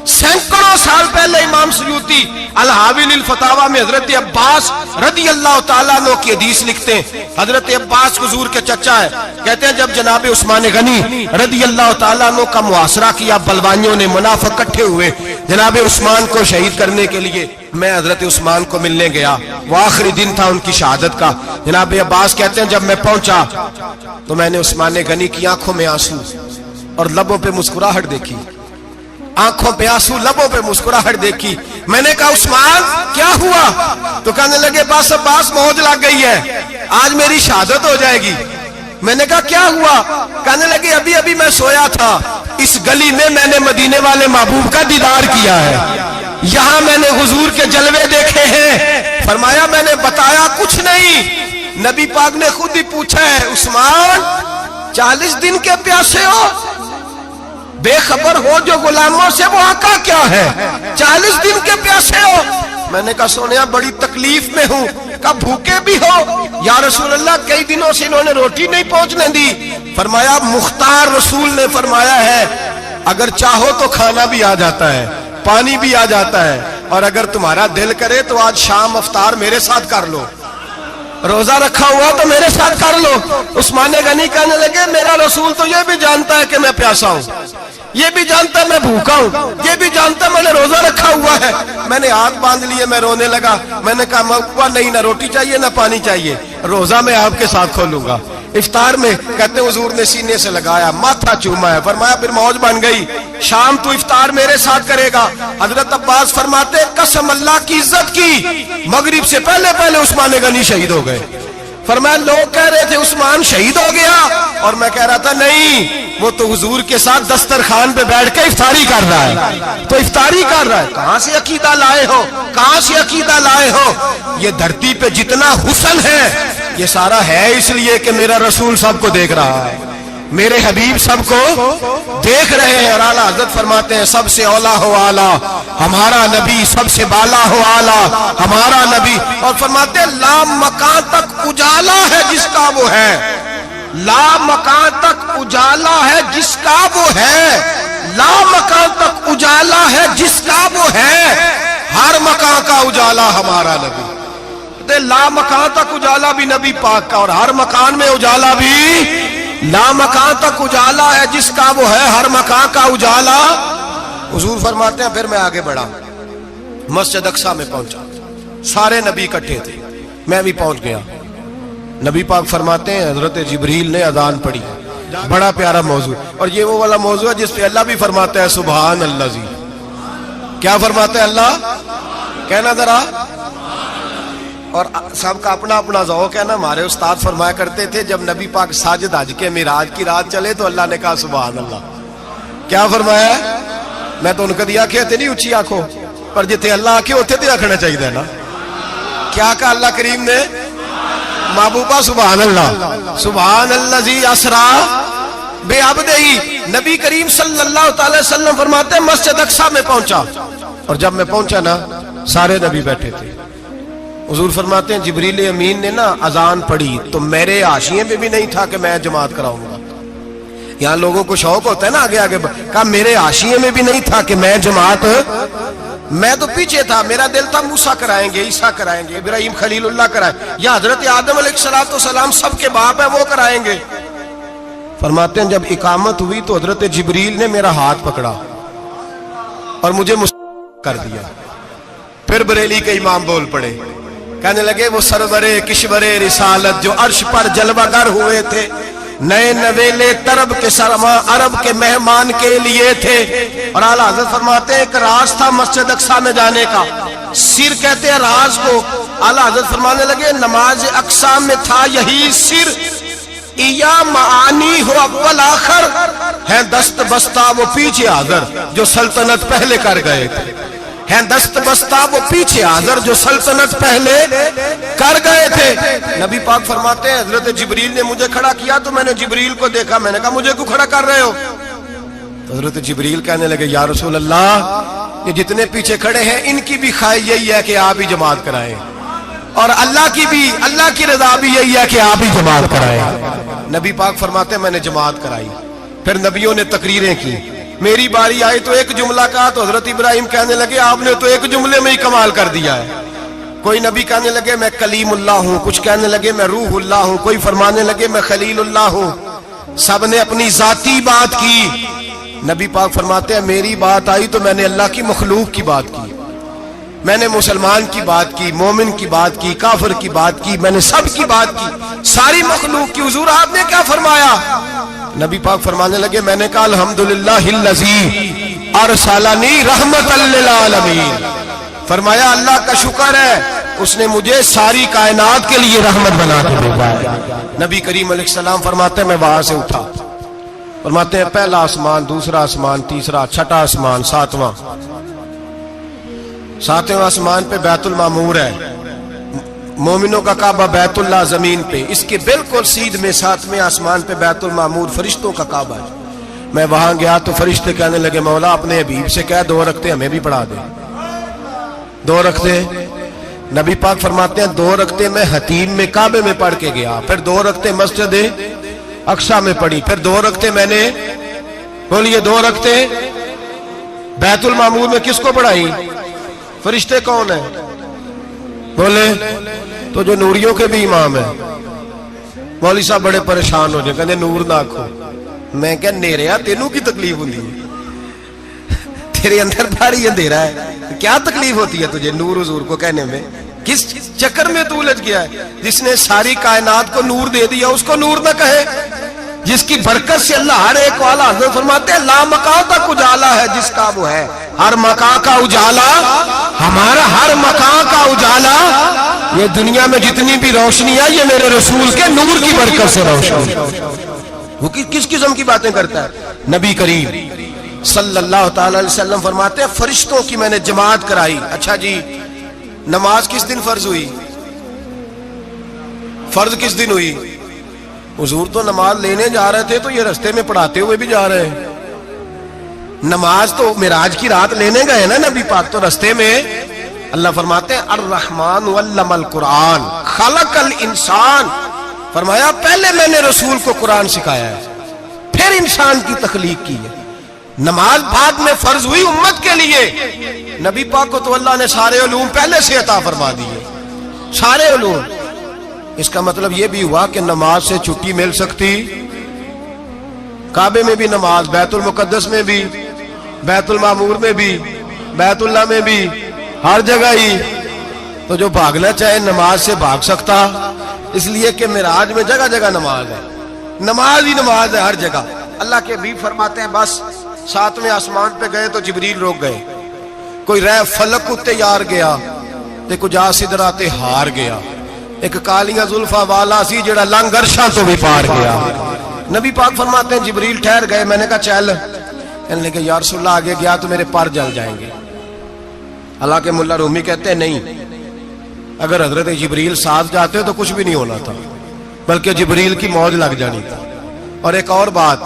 سینکڑوں سال پہلے امام سیوطی الحاوی للفتاوی میں حضرت عباس رضی اللہ تعالیٰ عنہ کی حدیث لکھتے ہیں. حضرت عباس حضور کے چچا ہے. کہتے ہیں جب جناب عثمان غنی رضی اللہ تعالیٰ عنہ کا محاصرہ کیا، بلوانیوں نے، منافق اکٹھے ہوئے جناب عثمان کو شہید کرنے کے لیے، میں حضرت عثمان کو ملنے گیا. وہ آخری دن تھا ان کی شہادت کا. جناب عباس کہتے ہیں جب میں پہنچا تو میں نے عثمان غنی کی آنکھوں میں آنسو اور لبوں پہ مسکراہٹ دیکھی. آنکھوں پہ آنسو، لبوں پہ مسکراہٹ دیکھی. میں نے کہا عثمان کیا ہوا؟ تو کہنے لگے بس عباس موج لگ گئی ہے، آج میری شہادت ہو جائے گی. میں نے کہا کیا ہوا؟ کہنے لگے ابھی ابھی میں سویا تھا، اس گلی میں نے مدینے والے محبوب کا دیدار کیا ہے، یہاں میں نے حضور کے جلوے دیکھے ہیں. فرمایا میں نے بتایا کچھ نہیں. نبی پاک نے خود ہی پوچھا ہے عثمان 40 دن کے پیاسے ہو؟ بے خبر ہو جو غلاموں سے وہ آقا کیا ہے؟ 40 دن کے پیاسے ہو؟ میں نے کہا سونیا بڑی تکلیف میں ہوں. کہا بھوکے بھی ہو؟ یا رسول اللہ کئی دنوں سے انہوں نے روٹی نہیں پہنچنے دی. فرمایا مختار رسول نے فرمایا ہے اگر چاہو تو کھانا بھی آ جاتا ہے، پانی بھی آ جاتا ہے، اور اگر تمہارا دل کرے تو آج شام افطار میرے ساتھ کر لو، روزہ رکھا ہوا تو میرے ساتھ کر لو. عثمان غنی کہنے لگے میرا رسول تو یہ بھی جانتا ہے کہ میں پیاسا ہوں، یہ بھی جانتا ہے میں بھوکا ہوں، یہ بھی جانتا ہے میں نے روزہ رکھا ہوا ہے. میں نے ہاتھ باندھ لیے، میں رونے لگا. میں نے کہا موقع نہیں، نہ روٹی چاہیے نہ پانی چاہیے، روزہ میں آپ کے ساتھ کھولوں گا. افطار میں کہتے ہیں حضور نے سینے سے لگایا، ماتھا چوما ہے. فرمایا پھر موج بن گئی، شام تو افطار میرے ساتھ کرے گا. حضرت عباس فرماتے قسم اللہ کی عزت کی مغرب سے پہلے پہلے عثمان غنی شہید ہو گئے. فرمایا لوگ کہہ رہے تھے عثمان شہید ہو گیا، اور میں کہہ رہا تھا نہیں، وہ تو حضور کے ساتھ دسترخوان پہ بیٹھ کے افطاری کر رہا ہے. تو افطاری کر رہا ہے. کہاں سے عقیدہ لائے ہو؟ کہاں سے عقیدہ لائے ہو؟ یہ دھرتی پہ جتنا حسن ہے یہ سارا ہے اس لیے کہ میرا رسول سب کو دیکھ رہا ہے، میرے حبیب سب کو دیکھ رہے ہیں. اور اعلیٰ حضرت فرماتے ہیں سب سے اولا ہو اعلیٰ ہمارا نبی، سب سے بالا ہو اعلیٰ ہمارا نبی. اور فرماتے ہیں لا مکان تک اجالا ہے جس کا وہ ہے، لا مکان تک اجالا ہے جس کا وہ ہے، لا مکان تک اجالا ہے جس کا وہ ہے، ہر مکان کا اجالا ہمارا نبی. لا مکان تک اجالا بھی نبی پاک کا، اور ہر مکان میں اجالا بھی لا مکان تک اجالا ہے جس کا وہ ہے، ہر مکان کا اجالا. حضور فرماتے ہیں پھر میں آگے بڑھا، مسجد اقصی میں پہنچا، سارے نبی اکٹھے تھے، میں بھی پہنچ گیا. نبی پاک فرماتے ہیں حضرت جبریل نے اذان پڑھی. بڑا پیارا موضوع، اور یہ وہ والا موضوع ہے جس پہ اللہ بھی فرماتا ہے سبحان اللہ زی. کیا فرماتا ہے اللہ؟ کہنا ذرا. اور سب کا اپنا اپنا ذوق ہے نا. ہمارے استاد فرمایا کرتے تھے جب نبی پاک ساجد حج کے معراج کی رات چلے تو اللہ نے کہا سبحان اللہ. کیا فرمایا؟ میں تو ان کو دیا کہ نہیں اچھی آنکھوں پر جتنے اللہ آنکھیں ہوتے تھے آنکھنا چاہیے نا. کیا کہا اللہ کریم نے؟ محبوبہ سبحان اللہ. سبحان الذی اسرا بعبدہ. نبی کریم صلی اللہ تعالی وسلم فرماتے ہیں مسجد اقصی میں پہنچا، اور جب میں پہنچا نا سارے نبی بیٹھے تھے. حضور فرماتے ہیں جبریل امین نے نا اذان پڑھی تو میرے حاشیے میں بھی نہیں تھا کہ میں جماعت کراؤں گا. یہاں لوگوں کو شوق ہوتا ہے نا آگے آگے، کہا میرے حاشیے میں بھی نہیں تھا کہ میں جماعت، میں تو پیچھے تھا. میرا دل تھا موسیٰ کرائیں گے، عیسیٰ کرائیں گے، ابراہیم خلیل اللہ کرائیں، یا حضرت آدم علیہ السلام سب کے باپ ہیں وہ کرائیں گے. فرماتے ہیں جب اقامت ہوئی تو حضرت جبریل نے میرا ہاتھ پکڑا اور مجھے کر دیا. پھر بریلی کے امام بول پڑے، کہنے لگے وہ سرور کشور رسالت جو عرش پر جلوہ گر ہوئے تھے، نئے نویلے طرب کے سرما عرب کے مہمان کے لیے تھے. اور اعلیٰ حضرت فرماتے ہیں ایک راز تھا مسجد اقصی میں جانے کا، سر کہتے ہیں راز کو. اعلیٰ حضرت فرمانے لگے نماز اقصی میں تھا یہی سر، یا معانی ہو اول آخر ہے دست بستہ وہ پیچھے حاضر جو سلطنت پہلے کر گئے تھے، ہیں دست بستہ وہ پیچھے حاضر جو سلطنت پہلے کر گئے تھے. نبی پاک فرماتے ہیں حضرت جبریل نے مجھے کھڑا کیا تو میں نے جبریل کو دیکھا. میں نے کہا مجھے کیوں کھڑا کر رہے ہو؟ تو حضرت جبریل کہنے لگے یا رسول اللہ یہ جتنے پیچھے کھڑے ہیں ان کی بھی خواہش یہی ہے کہ آپ ہی جماعت کرائیں، اور اللہ کی رضا بھی یہی ہے کہ آپ ہی جماعت کرائیں. نبی پاک فرماتے ہیں میں نے جماعت کرائی. پھر نبیوں نے تقریریں کی، میری باری آئی تو ایک جملہ کہا تو حضرت ابراہیم کہنے لگے آپ نے تو ایک جملے میں ہی کمال کر دیا ہے. کوئی نبی کہنے لگے میں کلیم اللہ ہوں، کچھ کہنے لگے میں روح اللہ ہوں، کوئی فرمانے لگے میں خلیل اللہ ہوں. سب نے اپنی ذاتی بات کی. نبی پاک فرماتے ہیں میری بات آئی تو میں نے اللہ کی مخلوق کی بات کی، میں نے مسلمان کی بات کی، مومن کی بات کی، کافر کی بات کی، میں نے سب کی بات کی، ساری مخلوق کی. حضور آپ نے کیا فرمایا؟ نبی پاک فرمانے لگے میں نے کہا الحمدللہ الذی ارسلنی رحمت للعالمین. فرمایا اللہ کا شکر ہے اس نے مجھے ساری کائنات کے لیے رحمت بنا کے بھیجا ہے. نبی کریم علیہ السلام فرماتے ہیں میں وہاں سے اٹھا. فرماتے ہیں پہلا آسمان، دوسرا آسمان، تیسرا، چھٹا آسمان، ساتواں آسمان پہ بیت المعمور ہے، مومنوں کا کعبہ بیت اللہ زمین پہ، اس کے بالکل سیدھ میں ساتویں آسمان پہ بیت المعمور فرشتوں کا کعبہ ہے. میں وہاں گیا تو فرشتے کہنے لگے مولا اپنے حبیب سے کہہ 2 رکعتیں ہمیں بھی پڑھا دے. 2 رکعتیں. نبی پاک فرماتے ہیں 2 رکعتیں میں حتیم میں کعبے میں پڑھ کے گیا، پھر 2 رکعتیں مسجد اقصی میں پڑھی، پھر 2 رکعتیں میں نے بولیے 2 رکعتیں بیت المعمور میں کس کو پڑھائی؟ فرشتے کون ہیں بولے؟ تو جو نوریوں کے بھی امام ہیں. مولوی صاحب بڑے پریشان ہو جائے، کہنے نور نہ آکھو. میں کہ نیریا تینوں کی تکلیف ہوتی ہے، تیرے اندر بھاری اندھیرا ہے، کیا تکلیف ہوتی ہے تجھے نور حضور کو کہنے میں؟ کس چکر میں تو الجھ گیا ہے؟ جس نے ساری کائنات کو نور دے دیا اس کو نور نہ کہے؟ جس کی برکت سے اللہ ہر ایک والا، حضرت فرماتے ہیں لا مکان تک اجالا ہے جس کا وہ ہے، ہر مکان کا اجالا ہمارا، ہر مکان کا اجالا. یہ دنیا میں جتنی بھی روشنی ہے یہ میرے رسول کے نور کی برکت سے روشنی. وہ کس قسم کی باتیں کرتا ہے؟ نبی کریم صلی اللہ تعالی علیہ وسلم فرماتے ہیں فرشتوں کی میں نے جماعت کرائی. اچھا جی نماز کس دن فرض ہوئی؟ فرض کس دن ہوئی؟ حضور تو نماز لینے جا رہے تھے تو یہ رستے میں پڑھاتے ہوئے بھی جا رہے ہیں. نماز تو معراج کی رات لینے گئے نا نبی پاک، تو رستے میں اللہ فرماتے ہیں الرحمن علم القرآن خلق الانسان. فرمایا پہلے میں نے رسول کو قرآن سکھایا ہے، پھر انسان کی تخلیق کی ہے. نماز بعد میں فرض ہوئی امت کے لیے. نبی پاک کو تو اللہ نے سارے علوم پہلے سے عطا فرما دیے، سارے علوم. اس کا مطلب یہ بھی ہوا کہ نماز سے چھٹی مل سکتی؟ کعبے میں بھی نماز، بیت المقدس میں بھی، بیت المعمور میں بھی، بیت اللہ میں بھی، ہر جگہ ہی. تو جو بھاگنا چاہے نماز سے بھاگ سکتا، اس لیے کہ معراج میں جگہ جگہ نماز ہے، نماز ہی نماز ہے ہر جگہ. اللہ کے حبیب فرماتے ہیں بس 7ویں آسمان پہ گئے تو جبریل روک گئے. کوئی رہ فلک اتے یار گیا تے کچھ سدرا تے ہار گیا. ایک کالیاں زلفاں والا سی جڑا لنگ عرشاں تو بھی پار گیا. نبی پاک فرماتے ہیں جبریل ٹھہر گئے. میں نے کہا چل، کہنے لگے یا رسول اللہ آگے گیا تو میرے پر جل جائیں گے. حالانکہ ملا رومی کہتے ہیں نہیں، اگر حضرت جبریل ساتھ جاتے تو کچھ بھی نہیں ہونا تھا، بلکہ جبریل کی موج لگ جانی تھی. اور ایک اور بات،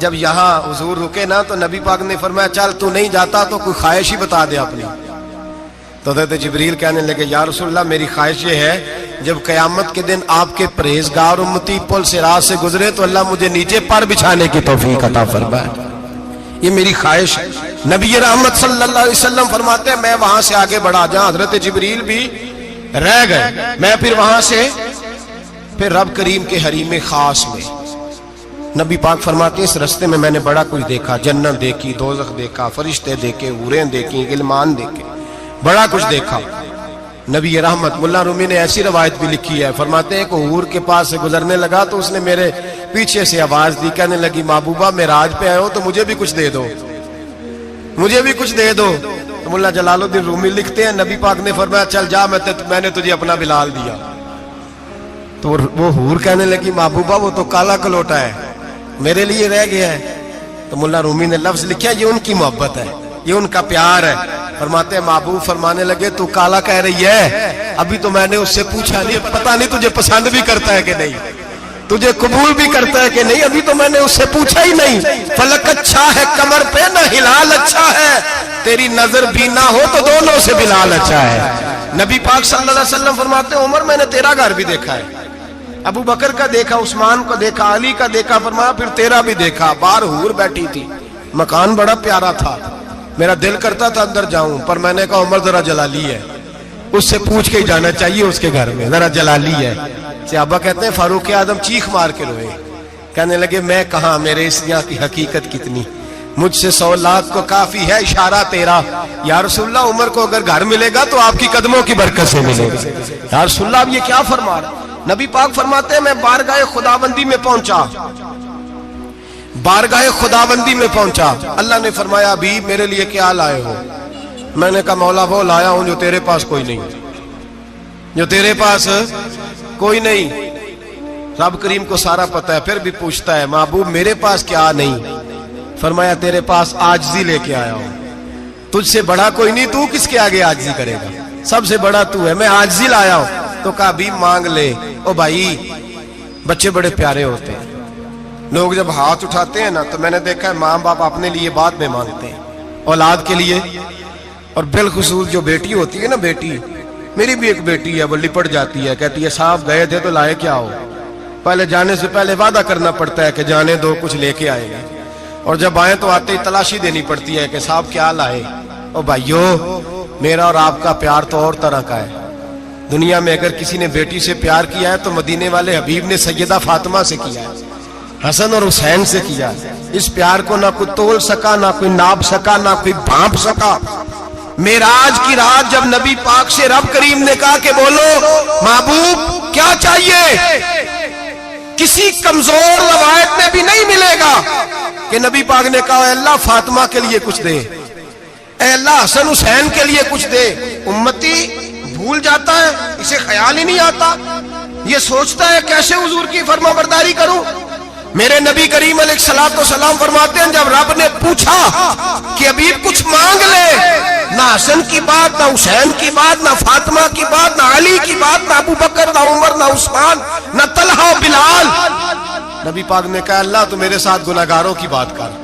جب یہاں حضور رکے نا تو نبی پاک نے فرمایا چل تو نہیں جاتا تو کوئی خواہش ہی بتا دے اپنی. تو حضرت جبریل کہنے لگے یا رسول اللہ میری خواہش یہ ہے جب قیامت کے دن آپ کے پرہیزگار امتی پل سے راہ سے گزرے تو اللہ مجھے نیچے پر بچھانے کی توفیق عطا فرمائے. یہ میری خواہش. نبی رحمت صلی اللہ علیہ وسلم فرماتے ہیں میں وہاں سے آگے بڑھا جہاں حضرت جبریل بھی رہ گئے، میں پھر وہاں سے پھر رب کریم کے حریم خاص میں. نبی پاک فرماتے ہیں اس رستے میں میں نے بڑا کچھ دیکھا، جنت دیکھی، دوزخ دیکھا، فرشتے دیکھے، حوریں دیکھی، غلمان دیکھے، بڑا کچھ دیکھا. نبی رحمت ملا رومی نے ایسی روایت بھی لکھی ہے، فرماتے ہیں کہ حور کے پاس سے گزرنے لگا تو اس نے میرے پیچھے سے آواز دی، کہنے لگی محبوبہ معراج پہ آئے ہو تو مجھے بھی کچھ دے دو، مجھے بھی کچھ دے دو. تو ملا جلال الدین رومی لکھتے ہیں نبی پاک نے فرمایا چل جا میں نے تجھے اپنا بلال دیا. تو وہ حور کہنے لگی محبوبہ وہ تو کالا کلوٹا ہے، میرے لیے رہ گیا ہے. تو ملا رومی نے لفظ لکھا یہ ان کی محبت ہے، یہ ان کا پیار ہے. فرماتے ہیں محبوب فرمانے لگے تو کالا کہہ رہی ہے، ابھی تو میں نے اس سے پوچھا نہیں، پتہ نہیں تجھے پسند بھی کرتا ہے کہ نہیں، تجھے قبول بھی کرتا ہے کہ نہیں، ابھی تو میں نے اس سے پوچھا ہی نہیں. فلک اچھا ہے کمر پہ نہ ہلال اچھا ہے، تیری نظر بھی نہ ہو تو دونوں سے بلال اچھا ہے. نبی پاک صلی اللہ علیہ وسلم فرماتے ہیں عمر میں نے تیرا گھر بھی دیکھا ہے، ابو بکر کا دیکھا، عثمان کو دیکھا، علی کا دیکھا، فرمایا پھر تیرا بھی دیکھا. باہر حور بیٹھی تھی، مکان بڑا پیارا تھا، میرا دل کرتا تھا اندر جاؤں، پر میں نے کہا عمر ذرا جلالی ہے، اس سے پوچھ کے ہی جانا چاہیے اس کے گھر میں، ذرا جلالی ہے۔ صحابہ کہتے ہیں فاروق اعظم چیخ مار کے روئے، کہنے لگے میں کہاں، میرے اس یہاں کی حقیقت کتنی، مجھ سے 100 لاکھ کو کافی ہے اشارہ تیرا۔ یا رسول اللہ عمر کو اگر گھر ملے گا تو آپ کی قدموں کی برکت سے ملے گا۔ یا رسول اللہ اب یہ کیا فرما رہا؟ نبی پاک فرماتے ہیں میں بارگاہ خداوندی میں پہنچا، بارگاہ خداوندی میں پہنچا، اللہ نے فرمایا ابھی میرے لیے کیا لائے ہو؟ میں نے کہا مولا وہ لایا ہوں جو تیرے پاس کوئی نہیں، جو تیرے پاس کوئی نہیں۔ رب کریم کو سارا پتہ ہے، پھر بھی پوچھتا ہے محبوب میرے پاس کیا نہیں؟ فرمایا تیرے پاس عاجزی لے کے آیا ہوں، تجھ سے بڑا کوئی نہیں، تو کس کے آگے عاجزی کرے گا، سب سے بڑا تو ہے، میں عاجزی لایا ہوں۔ تو کہا بھی مانگ لے۔ او بھائی بچے بڑے پیارے ہوتے ہیں، لوگ جب ہاتھ اٹھاتے ہیں نا تو میں نے دیکھا ہے ماں باپ اپنے لیے بعد میں مانگتے ہیں، اولاد کے لیے، اور بالخصوص جو بیٹی ہوتی ہے نا، بیٹی، میری بھی ایک بیٹی ہے، وہ لپٹ جاتی ہے، کہتی ہے صاحب گئے تھے تو لائے کیا ہو؟ پہلے جانے سے پہلے وعدہ کرنا پڑتا ہے کہ جانے دو کچھ لے کے آئے گا، اور جب آئے تو آتے ہی تلاشی دینی پڑتی ہے کہ صاحب کیا لائے۔ او بھائیو میرا اور آپ کا پیار تو اور طرح کا ہے، دنیا میں اگر کسی نے بیٹی سے پیار کیا ہے تو مدینے والے حبیب نے سیدہ فاطمہ سے کیا ہے، حسن اور حسین سے کیا ہے۔ اس پیار کو نہ کوئی تول سکا، نہ کوئی ناپ سکا، نہ کوئی بھانپ سکا۔ معراج کی رات جب نبی پاک سے رب کریم نے کہا کہ بولو محبوب کیا چاہیے، کسی کمزور روایت میں بھی نہیں ملے گا کہ نبی پاک نے کہا اے اللہ فاطمہ کے لیے کچھ دے، اے اللہ حسن حسین کے لیے کچھ دے۔ امتی بھول جاتا ہے، اسے خیال ہی نہیں آتا، یہ سوچتا ہے کیسے حضور کی فرما برداری کروں۔ میرے نبی کریم علیہ الصلوۃ والسلام فرماتے ہیں جب رب نے پوچھا کہ ابھی کچھ مانگ لے، نہ حسن کی بات، نہ حسین کی بات، نہ فاطمہ کی بات، نہ علی کی بات، نہ ابو بکر، نہ عمر، نہ عثمان، نہ طلحہ بلال، نبی پاک نے کہا اللہ تو میرے ساتھ گناہگاروں کی بات کر،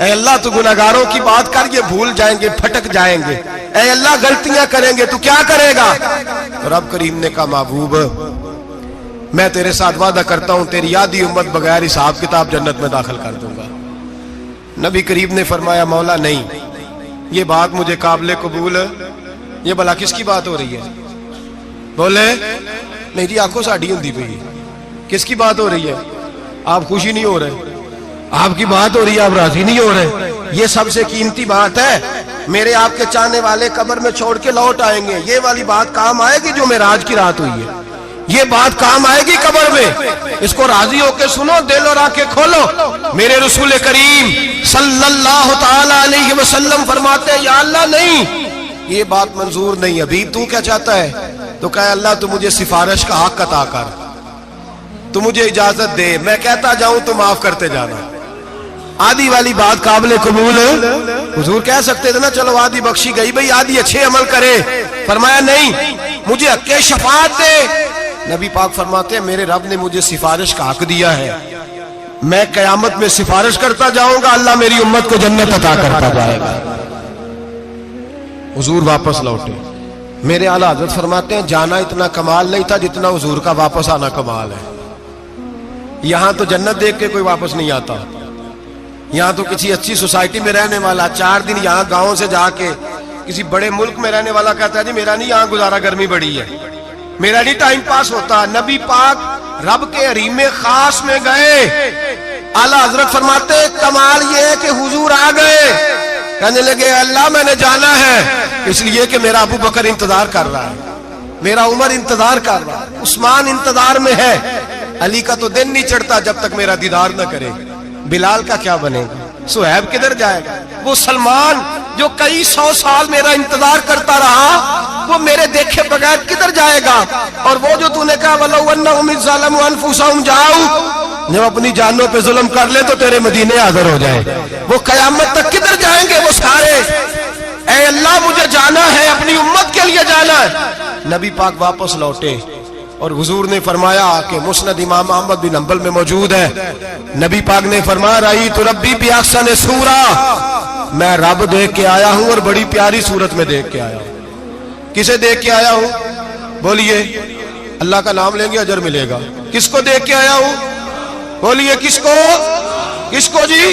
اے اللہ تو گناہگاروں کی بات کر، یہ بھول جائیں گے، پھٹک جائیں گے، اے اللہ غلطیاں کریں گے تو کیا کرے گا؟ رب کریم نے کہا محبوب میں تیرے ساتھ وعدہ کرتا ہوں تیری آدھی امت بغیر حساب کتاب جنت میں داخل کر دوں گا۔ نبی کریم نے فرمایا مولا نہیں، یہ بات مجھے قابل قبول ہے، یہ بھلا کس کی بات ہو رہی ہے؟ بولے میری آنکھوں ساڑھی ہوندی پئی، کس کی بات ہو رہی ہے؟ آپ خوشی نہیں ہو رہے، آپ کی بات ہو رہی ہے، آپ راضی نہیں ہو رہے، یہ سب سے قیمتی بات ہے۔ میرے آپ کے چاہنے والے قبر میں چھوڑ کے لوٹ آئیں گے، یہ والی بات کام آئے گی جو معراج کی رات ہوئی ہے، یہ بات کام آئے گی قبر میں، اس کو راضی ہو کے سنو، دل اور آنکھیں کھولو۔ میرے رسول کریم صلی اللہ تعالی علیہ وسلم فرماتے ہیں یا اللہ نہیں، یہ بات منظور نہیں، ابھی تو کیا چاہتا ہے؟ تو کہا اللہ تو مجھے سفارش کا حق عطا کر، تو مجھے اجازت دے، میں کہتا جاؤں تو معاف کرتے جانا۔ آدھی والی بات قابل قبول ہے، حضور کہہ سکتے تھے نا چلو آدھی بخشی گئی بھئی آدھی اچھے عمل کرے، فرمایا نہیں مجھے حق شفاعت دے۔ نبی پاک فرماتے ہیں میرے رب نے مجھے سفارش کا حق دیا ہے، میں قیامت میں سفارش کرتا جاؤں گا، اللہ میری امت کو جنت عطا کرتا جائے گا۔ حضور واپس لوٹے، میرے اعلیٰ حضرت فرماتے ہیں جانا اتنا کمال نہیں تھا جتنا حضور کا واپس آنا کمال ہے۔ یہاں تو جنت دیکھ کے کوئی واپس نہیں آتا، یہاں تو کسی اچھی سوسائٹی میں رہنے والا 4 دن یہاں گاؤں سے جا کے کسی بڑے ملک میں رہنے والا کہتا ہے جی میرا نہیں یہاں گزارا، گرمی بڑی ہے، میرا نہیں ٹائم پاس ہوتا۔ نبی پاک رب کے حریم خاص میں گئے، اعلیٰ حضرت فرماتے کمال یہ ہے کہ حضور آ گئے، کہنے لگے اللہ میں نے جانا ہے، اس لیے کہ میرا ابو بکر انتظار کر رہا ہے، میرا عمر انتظار کر رہا ہے، عثمان انتظار میں ہے، علی کا تو دن نہیں چڑھتا جب تک میرا دیدار نہ کرے، بلال کا کیا بنے گا، صہیب کدھر جائے گا، وہ سلمان جو کئی 100 سال میرا انتظار کرتا رہا وہ میرے دیکھے بغیر کدھر جائے گا، اور وہ جو تو نے کہا وَلَوْ أَنَّهُمْ إِذْ ظَلَمُوا أَنفُسَهُمْ جَاءُوا، جب اپنی جانوں پہ ظلم کر لے تو تیرے مدینے حاضر ہو جائے، وہ قیامت تک کدھر جائیں گے وہ سارے؟ اے اللہ مجھے جانا ہے، اپنی امت کے لیے جانا ہے۔ نبی پاک واپس لوٹے اور حضور نے فرمایا کہ مسند امام احمد بن حنبل میں موجود ہے، نبی پاک نے فرمایا رأیت ربی بأحسن صورہ، میں رب دیکھ کے آیا ہوں اور بڑی پیاری صورت میں دیکھ کے آیا ہوں۔ کسے دیکھ کے آیا ہوں؟ بولیے، اللہ کا نام لیں گے اجر ملے گا۔ کس کو دیکھ کے آیا ہوں؟ بولیے کس کو؟ کس کو جی؟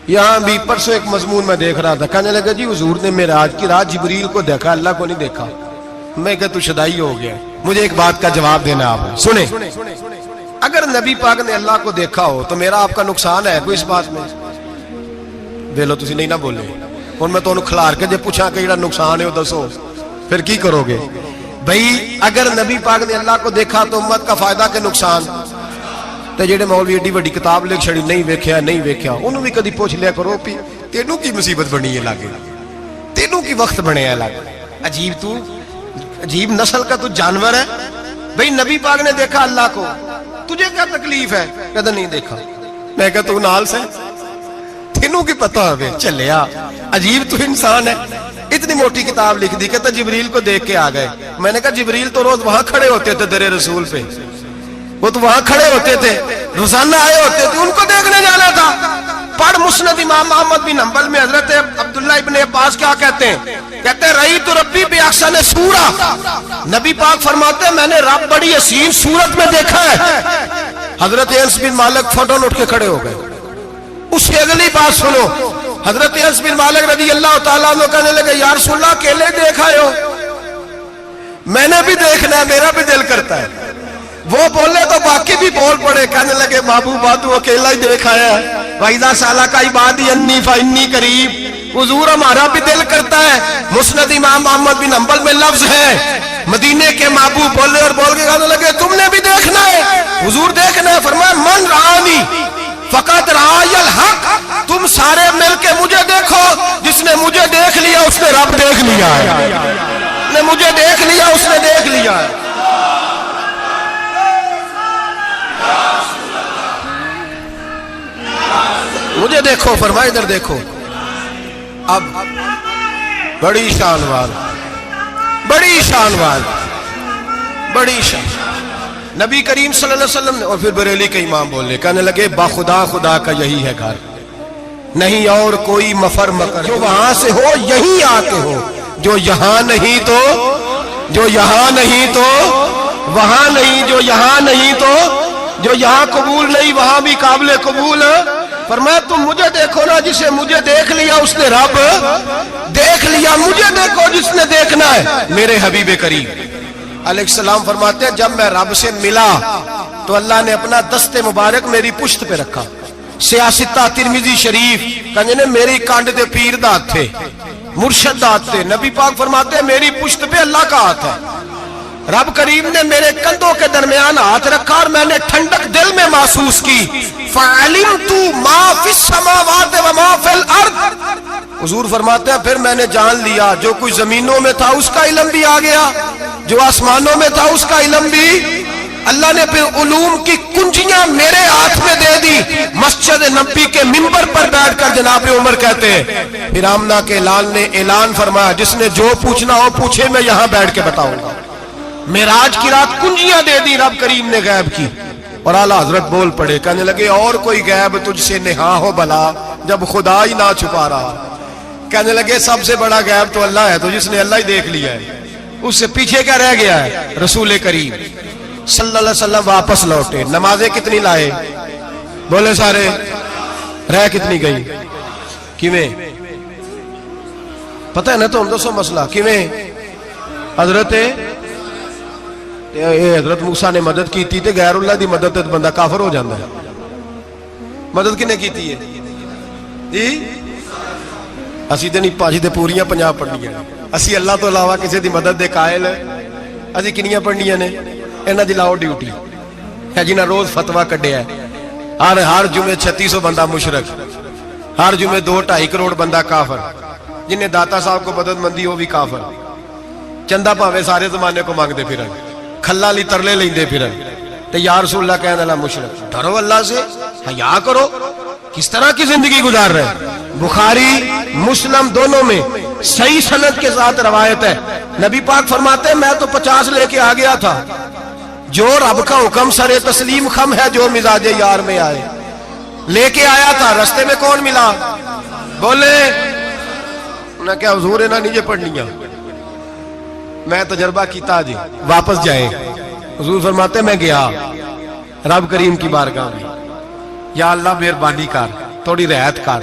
یہاں بھی پرسوں ایک مضمون میں دیکھ رہا تھا، کہنے لگا جی حضور نے معراج کی رات جبریل کو دیکھا، اللہ کو نہیں دیکھا۔ میں کہا تو شدائی ہو گیا۔ مجھے ایک بات کا جواب دینا آپ سنیں، اگر نبی پاک نے اللہ کو دیکھا ہو تو میرا آپ کا نقصان ہے کوئی اس بات میں؟ ویلو تسی نہیں نہ بولے اور میں تو کھلار کے جے پوچھا کہ جڑا نقصان ہے وہ دسو، پھر کی کرو گے؟ بھئی اگر نبی پاک نے اللہ کو دیکھا تو امت کا فائدہ کہ نقصان؟ تے جڑے مولوی ایڈی بڑی کتاب لکھ چھڑی نہیں ویکھیا نہیں ویکھیا، انہوں بھی کدی پوچھ لیا کرو پی تینوں کی مصیبت بنی ہے لاگے، تینوں کی وقت بنے ہے لاگے، عجیب نسل کا تو جانور ہے۔ بھئی نبی پاک نے دیکھا اللہ کو، تجھے کیا تکلیف ہے؟ کہتا نہیں دیکھا۔ میں کہا تو نال سے تینوں کی پتہ ہوئے چلیا، عجیب تو انسان ہے۔ اتنی موٹی کتاب لکھ دی، کہتا جبریل کو دیکھ کے آ گئے۔ میں نے کہا جبریل تو روز وہاں کھڑے ہوتے تھے در رسول پہ، وہ تو وہاں کھڑے ہوتے تھے، روزانہ آئے ہوتے تھے، ان کو دیکھنے جانا تھا۔ پڑھ مسند امام احمد بن حنبل میں حضرت عبداللہ ابن عباس کیا کہتے ہیں؟ کہتے ہیں رأیت ربی بأحسن صورہ، نبی پاک فرماتے ہیں میں نے رب بڑی حسین صورت میں دیکھا ہے۔ حضرت انس بن مالک فوٹون اٹھ کے کھڑے ہو گئے۔ اس سے اگلی بات سنو، حضرت انس بن مالک رضی اللہ تعالیٰ عنہ کہنے لگے یا رسول اللہ اکیلے دیکھا ہو؟ میں نے بھی دیکھنا ہے، میرا بھی دل کرتا ہے۔ وہ بولے تو باقی بھی بول پڑے، کہنے لگے محبوبہ تو اکیلا ہی دیکھا ہے، وَإِذَا سَأَلَكَ عِبَادِي عَنِّي فَإِنِّي قَرِيبٌ، حضور ہمارا بھی دل کرتا ہے۔ مسند امام احمد بن حنبل میں لفظ ہے، مدینے کے محبوب بولے اور بول کے کہنے لگے تم نے بھی دیکھنا ہے؟ حضور دیکھنا ہے۔ فرمایا من رآنی فقط رآی الحق، تم سارے مل کے مجھے دیکھو، جس نے مجھے دیکھ لیا اس نے رب دیکھ لیا ہے، نے مجھے دیکھ لیا اس نے دیکھ لیا ہے۔ مجھے دیکھو، فرمایا ادھر دیکھو۔ اب بڑی شان وال، بڑی شان وال، بڑی شان نبی کریم صلی اللہ علیہ وسلم نے، اور پھر بریلی کے امام بولے، کہنے لگے باخدا خدا کا یہی ہے گھر، نہیں اور کوئی مفر مکر، جو وہاں سے ہو یہی آتے ہو، جو یہاں نہیں تو، جو یہاں نہیں تو وہاں نہیں، جو یہاں نہیں تو جو یہاں قبول نہیں وہاں بھی قابل قبول۔ فرمایا تم مجھے دیکھو نا، جسے مجھے دیکھ لیا اس نے رب دیکھ لیا، مجھے دیکھو جس نے دیکھنا ہے میرے حبیب کریم علیہ السلام۔ فرماتے ہیں جب میں رب سے ملا تو اللہ نے اپنا دست مبارک میری پشت پہ رکھا، سیاستہ ترمذی شریف، کہنے نے میری کانڈ دے پیر دات تھے، مرشد دات تھے۔ نبی پاک فرماتے ہیں میری پشت پہ اللہ کا ہاتھ ہے، رب کریم نے میرے کندھوں کے درمیان ہاتھ رکھا اور میں نے ٹھنڈک دل میں محسوس کی۔ فَعَلِمْتُ مَا فِي السَّمَاوَاتِ وَمَا فِي الْأَرْضِ، حضور فرماتے ہیں پھر میں نے جان لیا جو کچھ زمینوں میں تھا اس کا علم بھی آ گیا، جو آسمانوں میں تھا اس کا علم بھی۔ اللہ نے پھر علوم کی کنجیاں میرے ہاتھ میں دے دی۔ مسجد نبی کے منبر پر بیٹھ کر جناب عمر کہتے ہیں پھر آمنہ کے لال نے اعلان فرمایا جس نے جو پوچھنا ہو پوچھے، میں یہاں بیٹھ کے بتاؤں گا۔ معراج کی رات کنجیاں دے دی رب کریم نے غیب کی، اور اعلیٰ حضرت بول پڑے، کہنے لگے اور کوئی غیب تجھ سے نہا ہو بھلا جب خدا ہی نہ چھپا رہا۔ کہنے لگے سب سے بڑا غیب تو اللہ ہے، تو جس نے اللہ ہی دیکھ لیا ہے اس سے پیچھے کیا رہ گیا ہے؟ رسول کریم صلی اللہ علیہ وسلم واپس لوٹے، نمازیں کتنی لائے؟ بولے سارے، رہ کتنی گئی؟ کیویں پتہ ہے نا؟ تو ہم دوسو مسئلہ کیویں حضرت موسیٰ نے مدد کی تھی تے غیر اللہ دی مدد تے بندہ کافر ہو جاندہ ہے۔ مدد کنے کی تھی ہے؟ اسی تے نہیں پاجی تے پوریاں 50 پڑھنیاں، اسی اللہ تو علاوہ کسی دی مدد دے قائل اسی کنیاں پڑھنیاں نے؟ انہاں دی لاؤ ڈیوٹی ہے جنہاں روز فتویٰ کڈیا ہے، ہر جمعے 3600 بندہ مشرک، ہر جمعے 2-2.5 کروڑ بندہ کافر، جنہیں داتا صاحب کو مدد مندی ہو بھی کافر، چندہ پاوے سارے زمانے کو مانگتے پھرن، کھلا لی ترلے لیندے پھرن، تے یا رسول اللہ کہنے اللہ مشرک۔ ڈرو اللہ سے، حیا کرو، کس طرح کی زندگی گزار رہے؟ بخاری مسلم دونوں میں صحیح سند کے ساتھ روایت ہے، نبی پاک فرماتے ہیں میں تو 50 لے کے آ گیا تھا، جو رب کا حکم سر تسلیم خم ہے جو مزاج یار میں آئے، لے کے آیا تھا، رستے میں کون ملا؟ بولے انہیں کیا حضور انہیں نیجے پڑھنیاں، میں تجربہ کیتا جی واپس جائے۔ حضور فرماتے میں گیا رب کریم کی بارگاہ میں، یا اللہ مہربانی کر، تھوڑی رعایت کر،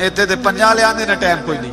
ਇੱਥੇ ਤੇ 50 ਲਿਆਂਦੇ ਨੇ ਟਾਈਮ ਕੋਈ ਨਹੀਂ।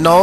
9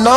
9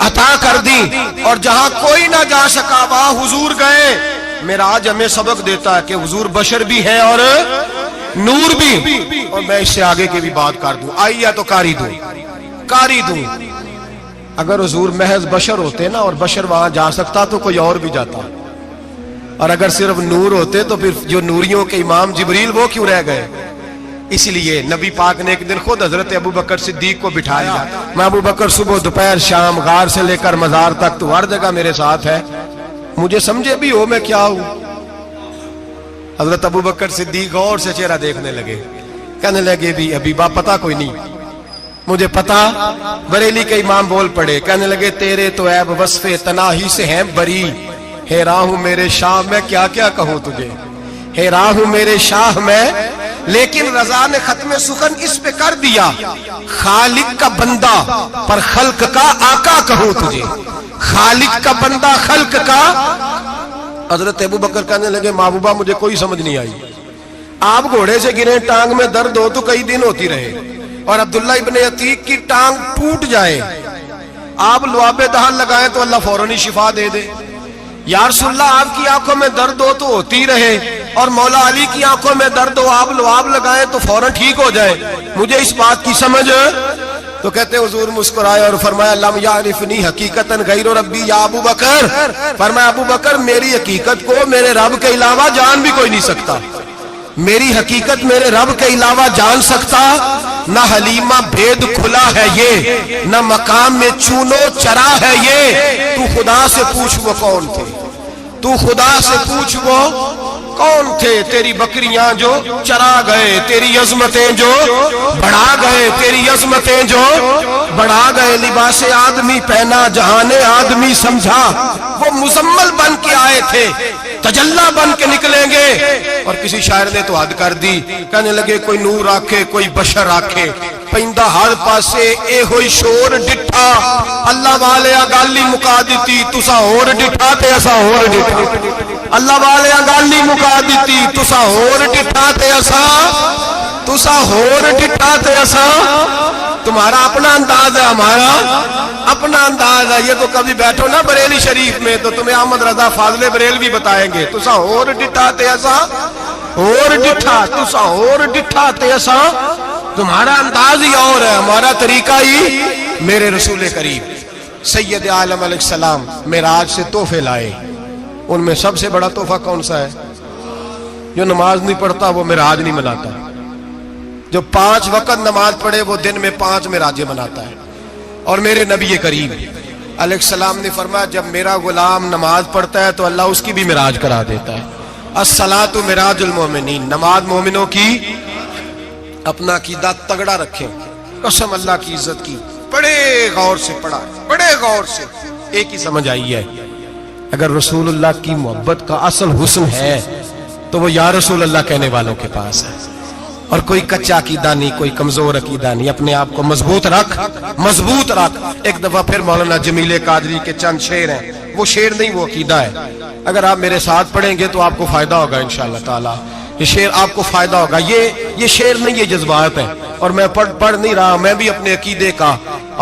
عطا کر دی، اور جہاں کوئی نہ جا سکا وہاں حضور گئے۔ معراج ہمیں سبق دیتا ہے کہ حضور بشر بھی ہے اور نور بھی۔ اور میں اس سے آگے کی بھی بات کر دوں، آئی ہے تو کاری دوں۔ اگر حضور محض بشر ہوتے نا اور بشر وہاں جا سکتا تو کوئی اور بھی جاتا، اور اگر صرف نور ہوتے تو پھر جو نوریوں کے امام جبریل وہ کیوں رہ گئے؟ اس لیے نبی پاک نے ایک دن خود حضرت ابو بکر صدیق کو بٹھایا۔ میں ابو بکر صبح دوپہر شام غار سے لے کر مزار تک تو ہر جگہ میرے ساتھ ہے، مجھے سمجھے بھی ہو میں کیا ہوں۔ حضرت ابو بکر صدیق غور سے چہرہ دیکھنے لگے، کہنے لگے بھی حبیبہ پتہ کوئی نہیں، مجھے پتا۔ بریلی کے امام بول پڑے، کہنے لگے تیرے تو عیب وصف تناہی سے ہیں بری، حیران ہوں میرے شاہ میں کیا کیا کہوں تجھے، حیران ہوں میرے شاہ میں۔ لیکن رضا نے ختم سخن اس پہ کر دیا، خالق کا بندہ پر خلق کا آقا کہوں تجھے، خالق کا بندہ خلق کا۔ حضرت ابو بکر کہنے لگے محبوبہ مجھے کوئی سمجھ نہیں آئی، آپ گھوڑے سے گرے ٹانگ میں درد ہو تو کئی دن ہوتی رہے، اور عبداللہ ابن عتیق کی ٹانگ ٹوٹ جائے، آپ لعاب دہن لگائیں تو اللہ فوراً ہی شفا دے دے۔ یا رسول اللہ آپ کی آنکھوں میں درد ہو تو ہوتی رہے، اور مولا علی کی آنکھوں میں درد ہو آپ لعاب لگائیں تو فوراً ٹھیک ہو جائے، مجھے اس بات کی سمجھ۔ تو کہتے حضور مسکرائے اور فرمایا لم یعرفنی حقیقتاً غیر ربی یا ابو بکر، فرمایا ابو بکر میری حقیقت کو میرے رب کے علاوہ جان بھی کوئی نہیں سکتا، میری حقیقت میرے رب کے علاوہ جان سکتا نہ حلیمہ بھید کھلا ہے یہ، نہ مقام میں چونو چرا ہے یہ۔ تو خدا سے پوچھ وہ کون تھے، تو خدا سے پوچھ وہ کون تھے، تیری بکریاں جو چرا گئے، تیری عظمتیں جو بڑھا گئے، تیری عظمتیں جو بڑھا گئے۔ لباس آدمی پہنا جہان آدمی سمجھا، وہ مزمل بن کے آئے تھے تجلا بن کے نکلیں گے۔ اور کسی شاعر نے تو حد کر دی، کہنے لگے کوئی نور آکھے کوئی بشر آکھے، پیندہ ہر پاسے اے ہوئی شور ڈٹھا، اللہ والے گالی مکا دیتی تسا ہور ڈٹھا تے اسا ہور ڈٹھا، اللہ والے گالی مکا دیتی تسا ہور ڈٹھا تے اسا تسا ہور ڈٹھا تے اسا۔ تمہارا اپنا انداز ہے، ہمارا اپنا انداز ہے۔ یہ تو کبھی بیٹھو نا بریلی شریف میں تو تمہیں احمد رضا فاضل بریل بھی بتائیں گے، تسا ہور ڈٹھا تے اسا ہور ڈٹھا، تسا ہور ڈٹھا تے اسا۔ تمہارا انداز ہی اور ہے، ہمارا طریقہ ہی۔ میرے رسول کریم سید عالم علیہ السلام معراج سے تحفے لائے، ان میں سب سے بڑا تحفہ کون سا ہے؟ جو نماز نہیں پڑھتا وہ معراج نہیں مناتا، جو 5 وقت نماز پڑھے وہ دن میں 5 معراجیں مناتا ہے۔ اور میرے نبی کریم علیہ السلام نے فرمایا جب میرا غلام نماز پڑھتا ہے تو اللہ اس کی بھی معراج کرا دیتا ہے۔ الصلاۃ معراج المومنین، نماز مومنوں کی۔ اپنا عقیدہ تگڑا رکھیں، قسم اللہ کی عزت کی، بڑے غور سے پڑھا، بڑے غور سے۔ ایک ہی سمجھ آئی ہے، اگر رسول اللہ کی محبت کا اصل حسن ہے تو وہ یا رسول اللہ کہنے والوں کے پاس ہے، اور کوئی کچا عقیدہ نہیں، کوئی کمزور عقیدہ نہیں۔ اپنے آپ کو مضبوط رکھ، مضبوط رکھ۔ ایک دفعہ پھر مولانا جمیل قادری کے چند شعر ہیں، وہ شعر نہیں وہ عقیدہ ہے۔ اگر آپ میرے ساتھ پڑھیں گے تو آپ کو فائدہ ہوگا انشاءاللہ تعالی، یہ شعر آپ کو فائدہ ہوگا۔ یہ شعر نہیں، یہ جذبات ہیں، اور میں پڑھ نہیں رہا، میں بھی اپنے عقیدے کا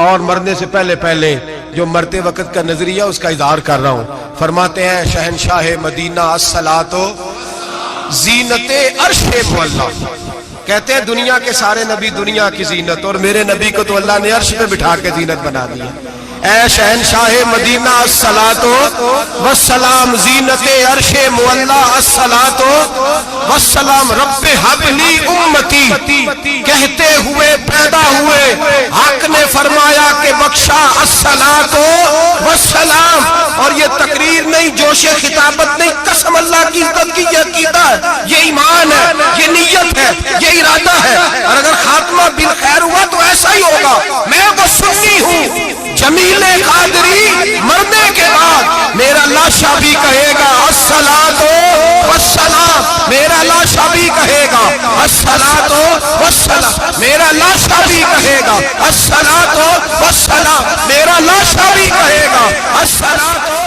اور مرنے سے پہلے جو مرتے وقت کا نظریہ اس کا اظہار کر رہا ہوں۔ فرماتے ہیں شہنشاہ مدینہ الصلاۃ زینت عرش معلا، کہتے ہیں دنیا کے سارے نبی دنیا کی زینت، اور میرے نبی کو تو اللہ نے عرش پہ بٹھا کے زینت بنا دیا۔ اے شہنشاہ مدینہ الصلاۃ والسلام زینت عرش معلا، الصلاۃ والسلام رب حب لی امتی، کہتے ہوئے پیدا ہوئے حق نے فرمایا کہ بخشا الصلاۃ والسلام۔ اور یہ تقریر نہیں، جوش خطابت نہیں، قسم اللہ کی عزت کی، یہ عقیدہ ہے، یہ ایمان ہے، یہ نیت ہے، یہ ارادہ ہے۔ اور اگر خاتمہ بالخیر ہوا تو ایسا ہی ہوگا۔ میں وہ سنی ہوں، جمیل قادری مرنے کے بعد میرا لاشا بھی کہے گا الصلاۃ والسلام، میرا لاشا بھی کہے گا الصلاۃ والسلام، میرا لاشا بھی کہے گا الصلاۃ والسلام، میرا لاشا بھی کہے گا الصلاۃ